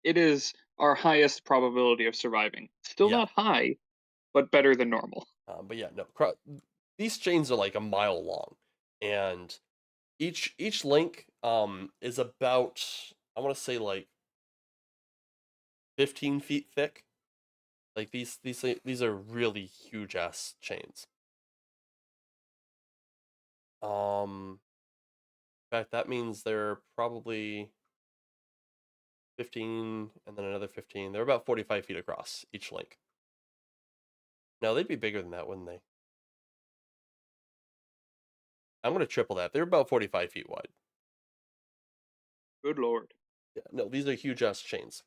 It is our highest probability of surviving. Still Yeah. not high, but better than normal. But yeah, no. These chains are like a mile long, and each link is about, I want to say like 15 feet thick. Like these are really huge ass chains. In fact, that means they're probably 15 and then another 15. They're about 45 feet across each link. No, they'd be bigger than that, wouldn't they? I'm going to triple that. They're about 45 feet wide. Good lord. Yeah, no, these are huge ass chains.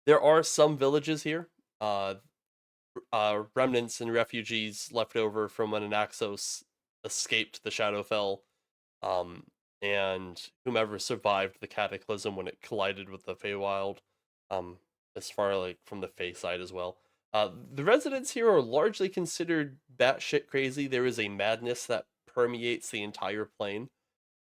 There are some villages here, remnants and refugees left over from when Anaxos escaped the Shadowfell, and whomever survived the Cataclysm when it collided with the Feywild, as far like from the Fey side as well. The residents here are largely considered batshit crazy. There is a madness that permeates the entire plane,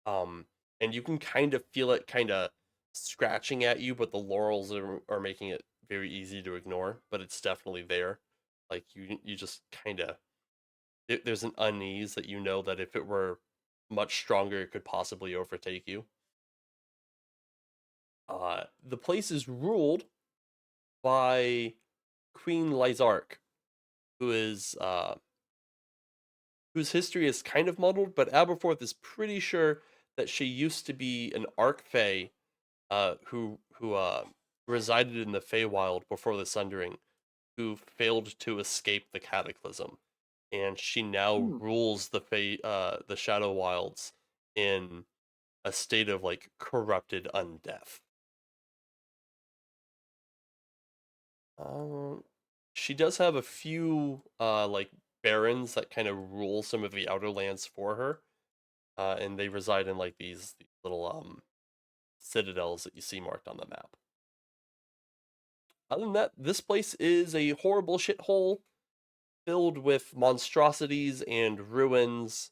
and you can kind of feel it kind of scratching at you, but the laurels are making it very easy to ignore. But it's definitely there. Like you just kind of there's an unease that you know that if it were much stronger, it could possibly overtake you. The place is ruled by Queen Lizark, who is whose history is kind of muddled, but Aberforth is pretty sure that she used to be an Archfey who resided in the Feywild before the Sundering, who failed to escape the Cataclysm, and she now Hmm. rules the Shadow Wilds in a state of like corrupted undeath. Um, she does have a few like barons that kind of rule some of the outer lands for her, and they reside in like these little citadels that you see marked on the map. Other than that, this place is a horrible shithole filled with monstrosities and ruins.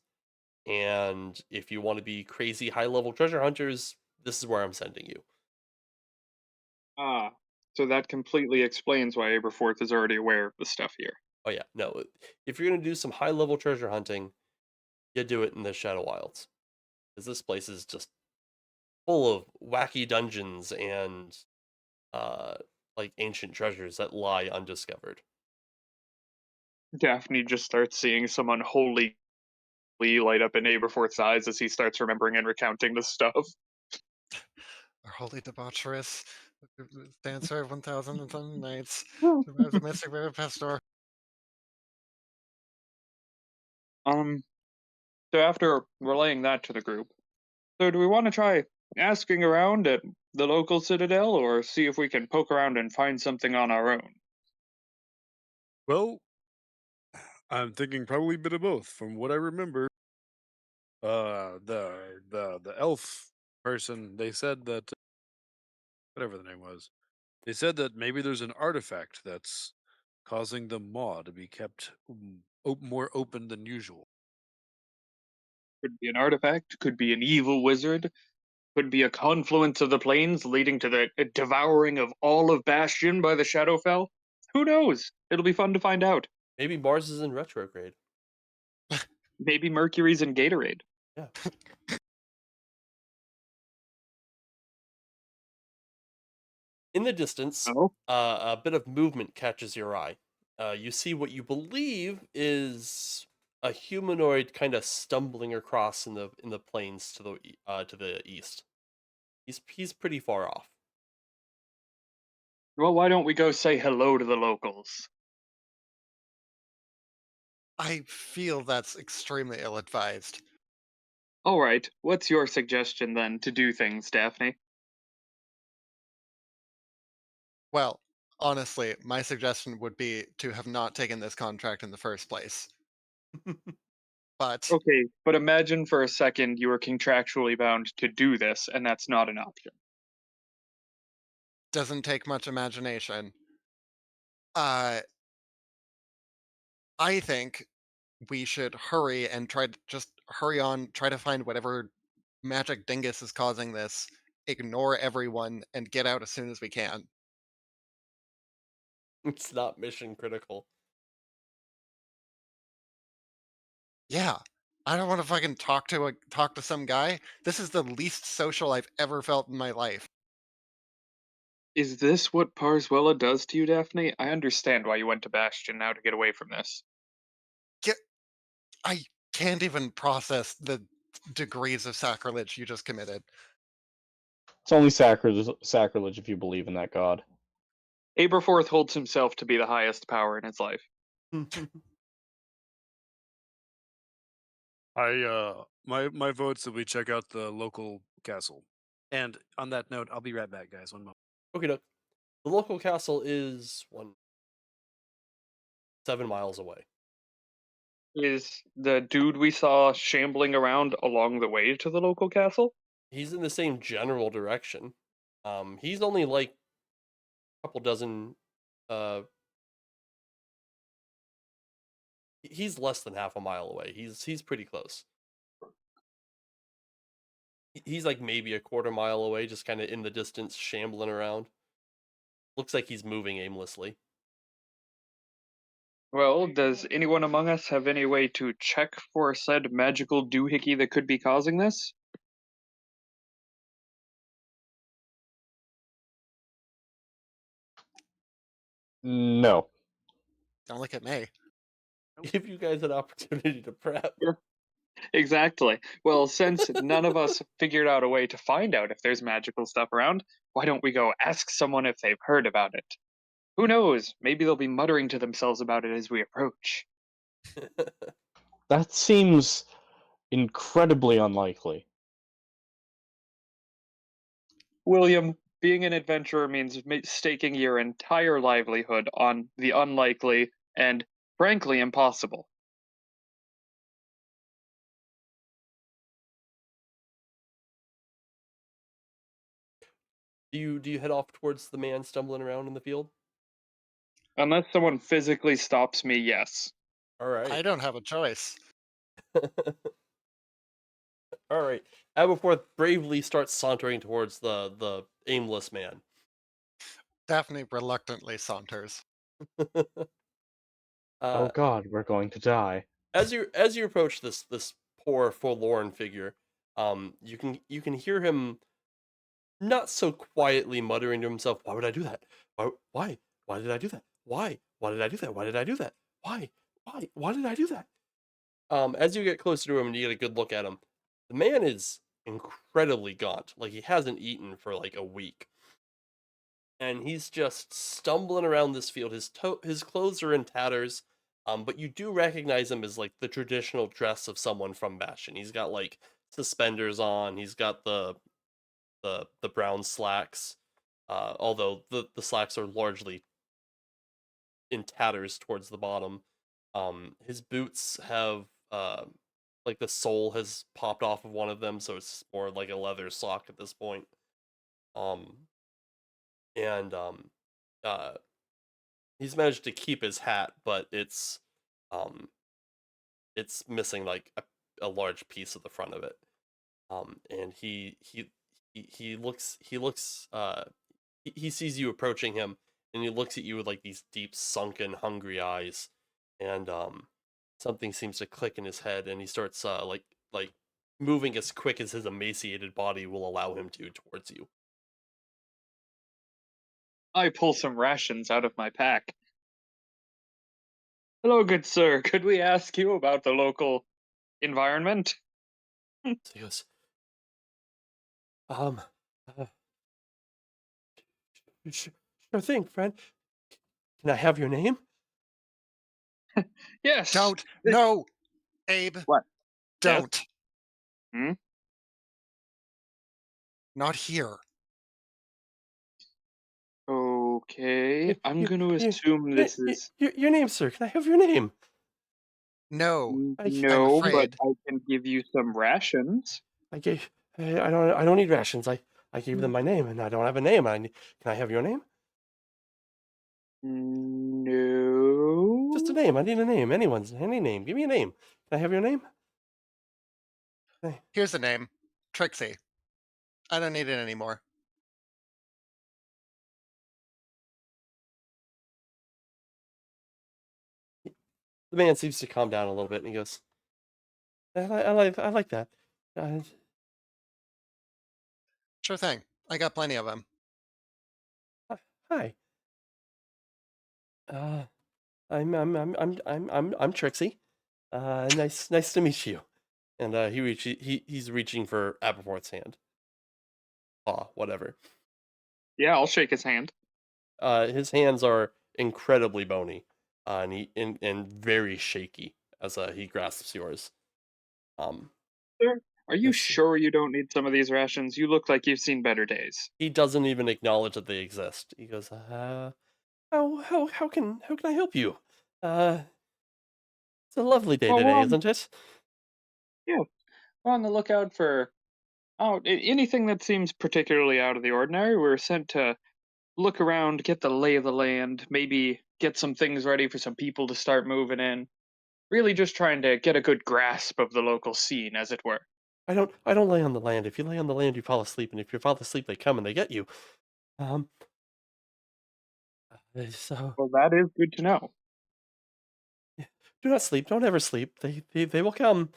And if you want to be crazy high level treasure hunters, this is where I'm sending you. Ah, so that completely explains why Aberforth is already aware of the stuff here. Oh yeah, no. If you're gonna do some high level treasure hunting, you do it in the Shadow Wilds, because this place is just full of wacky dungeons and uh like ancient treasures that lie undiscovered. Daphne just starts seeing some unholy light up in Aberforth's eyes as he starts remembering and recounting the stuff. Our holy debaucherous dancer of 1,001 nights. The mystic river pastor. Um, so after relaying that to the group, so do we want to try asking around at the local citadel or see if we can poke around and find something on our own? Well, I'm thinking probably a bit of both. From what I remember, the elf person, they said that whatever the name was, they said that maybe there's an artifact that's causing the maw to be kept more open than usual. Could be an artifact, could be an evil wizard, could be a confluence of the planes leading to the devouring of all of Bastion by the Shadowfell. Who knows? It'll be fun to find out. Maybe Mars is in retrograde. Maybe Mercury's in Gatorade. Yeah. In the distance, Oh, a bit of movement catches your eye. You see what you believe is a humanoid kind of stumbling across in the plains to the east. He's pretty far off. well, why don't we go say hello to the locals? I feel that's extremely ill advised. All right, what's your suggestion then to do things, Daphne? Well, honestly, my suggestion would be to have not taken this contract in the first place. But Okay, but imagine for a second you were contractually bound to do this, and that's not an option. doesn't take much imagination. Uh, I think we should hurry and try to just hurry on, try to find whatever magic dingus is causing this, ignore everyone, and get out as soon as we can. It's not mission critical. Yeah. I don't want to fucking talk to some guy. This is the least social I've ever felt in my life. Is this what Parswella does to you, Daphne? I understand why you went to Bastion now to get away from this. I can't even process the degrees of sacrilege you just committed. It's only sacrilege if you believe in that god. Aberforth holds himself to be the highest power in his life. My vote's that we check out the local castle. And on that note, I'll be right back, guys. 1 moment. Okay, Doug. The local castle is 7 miles away. Is the dude we saw shambling around along the way to the local castle? He's in the same general direction. He's only like a couple dozen. He's less than half a mile away. He's pretty close. He's like maybe a quarter mile away, just kind of in the distance, shambling around. Looks like he's moving aimlessly. Well, does anyone among us have any way to check for said magical doohickey that could be causing this? No. Don't look at me. Give you guys an opportunity to prep. Sure. Exactly. Well, since none of us figured out a way to find out if there's magical stuff around, why don't we go ask someone if they've heard about it? Who knows? Maybe they'll be muttering to themselves about it as we approach. That seems incredibly unlikely. William, being an adventurer means staking your entire livelihood on the unlikely and, frankly, impossible. Do you head off towards the man stumbling around in the field? Unless someone physically stops me, yes. All right. I don't have a choice. All right. Aberforth bravely starts sauntering towards the aimless man. Daphne reluctantly saunters. Oh god, we're going to die. As you approach this poor forlorn figure, you can hear him not so quietly muttering to himself, "Why would I do that? Why? Why did I do that? Why? Why did I do that? Why did I do that? Why? Why? Why did I do that?" As you get closer to him and you get a good look at him, the man is incredibly gaunt. Like he hasn't eaten for like a week. And he's just stumbling around this field. His clothes are in tatters, but you do recognize him as like the traditional dress of someone from Bastion. He's got like suspenders on. He's got the brown slacks, although the slacks are largely in tatters towards the bottom. His boots have like the sole has popped off of one of them, so it's more like a leather sock at this point. Um, and uh, he's managed to keep his hat, but um, it's missing like a large piece of the front of it. And he sees you approaching him, and he looks at you with like these deep, sunken, hungry eyes, and something seems to click in his head, and he starts like moving as quick as his emaciated body will allow him to towards you. I pull some rations out of my pack. Hello, good sir. Could we ask you about the local environment? So he goes, uh, sure thing, friend. Can I have your name? Yes. Don't. No, Abe. What? Yes? Don't. Hmm? Not here. Okay. I'm going to assume this is your name, sir. Can I have your name? No. I'm no, but afraid. I can give you some rations. I don't need rations. I gave them my name, and I don't have a name. Can I have your name? No. Just a name. I need a name. Any name. Give me a name. Can I have your name? Here's the name. Trixie. I don't need it anymore. The man seems to calm down a little bit, and he goes, I like that. Sure thing. I got plenty of them. Hi. I'm Trixie. Nice to meet you. And he's reaching for Aberforth's hand. Whatever. Yeah, I'll shake his hand. His hands are incredibly bony, and very shaky as he grasps yours. Sir, are you Let's see. sure you don't need some of these rations? You look like you've seen better days. He doesn't even acknowledge that they exist. He goes, how can I help you? It's a lovely day Well, today, isn't it? yeah, we're on the lookout for anything that seems particularly out of the ordinary. We're sent to look around, get the lay of the land, maybe get some things ready for some people to start moving in. Really just trying to get a good grasp of the local scene, as it were. I don't lay on the land. If you lay on the land, you fall asleep, and if you fall asleep, they come and they get you. Um, so Well, that is good to know. do not sleep. Don't ever sleep. They will come.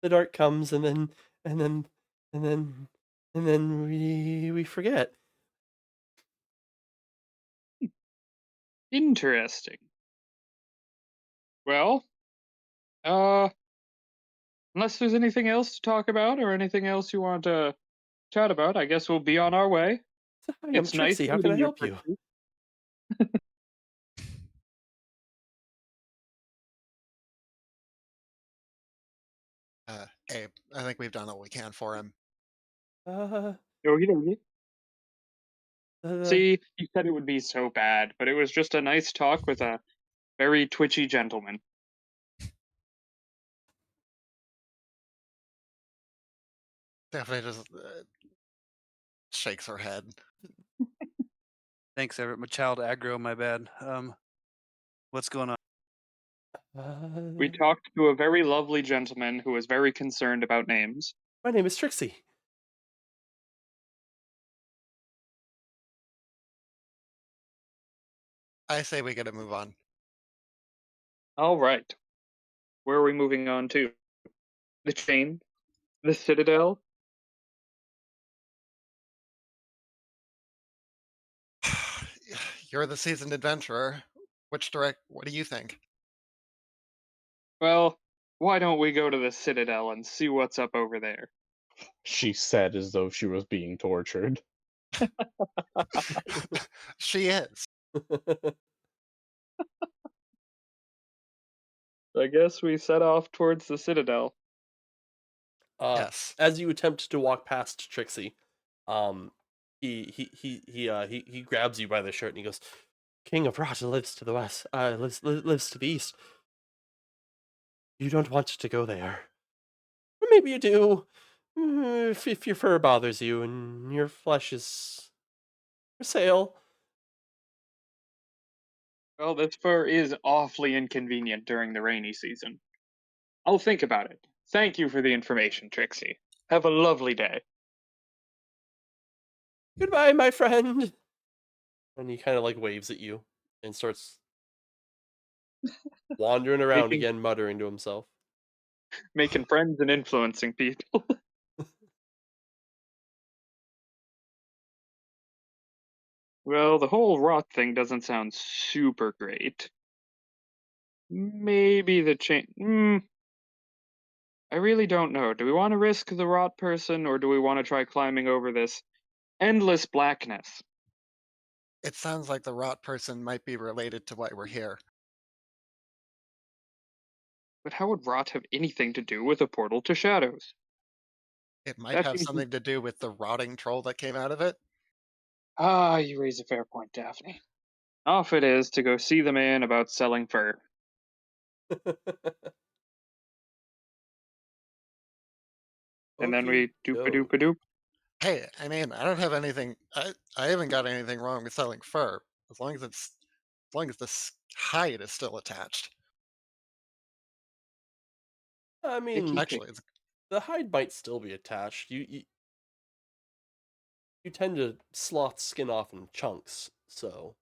The dark comes, and then and then and then we forget. Interesting. Well, unless there's anything else to talk about or anything else you want to chat about, I guess we'll be on our way. Hi, I'm It's nice Trixie. How can I meeting you, help you? Trixie. Abe, I think we've done all we can for him. Uh, Okie dokie. uh, See, you said it would be so bad, but it was just a nice talk with a very twitchy gentleman. Daphne just shakes her head. Thanks, Everett. My child aggro, my bad. What's going on? We talked to a very lovely gentleman who was very concerned about names. my name is Trixie. I say we gotta move on. All right. Where are we moving on to? The chain? The citadel? You're the seasoned adventurer. What do you think? Well, why don't we go to the citadel and see what's up over there? She said as though she was being tortured. She is. I guess we set off towards the citadel. Yes. As you attempt to walk past Trixie, he grabs you by the shirt and he goes, "King of Rot lives to the west. Lives to the east. You don't want to go there, or maybe you do. If your fur bothers you and your flesh is for sale." Well, this fur is awfully inconvenient during the rainy season. I'll think about it. Thank you for the information, Trixie. Have a lovely day. Goodbye, my friend. And he kind of like waves at you and starts wandering around Making again, muttering to himself. making friends and influencing people. Well, the whole rot thing doesn't sound super great. Maybe the chain. I really don't know. Do we want to risk the rot person, or do we want to try climbing over this endless blackness? It sounds like the rot person might be related to why we're here. But how would rot have anything to do with a portal to shadows? It might That have seems. something to do with the rotting troll that came out of it. Ah, you raise a fair point, Daphne. Off it is to go see the man about selling fur. And then Okie we doop a doop doke. a doop. Hey, I mean, I don't have anything. I haven't got anything wrong with selling fur as long as hide is still attached. I mean, Icky. Actually, it's the hide might still be attached. You tend to sloth skin off in chunks, so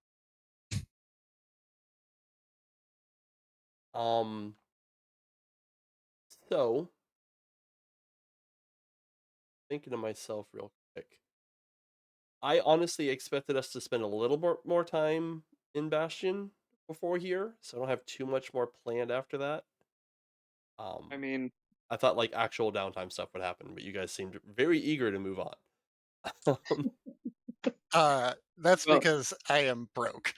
um so thinking to myself real quick. I honestly expected us to spend a little more time in Bastion before here, so I don't have too much more planned after that. I mean, I thought like actual downtime stuff would happen, but you guys seemed very eager to move on. that's well, because I am broke.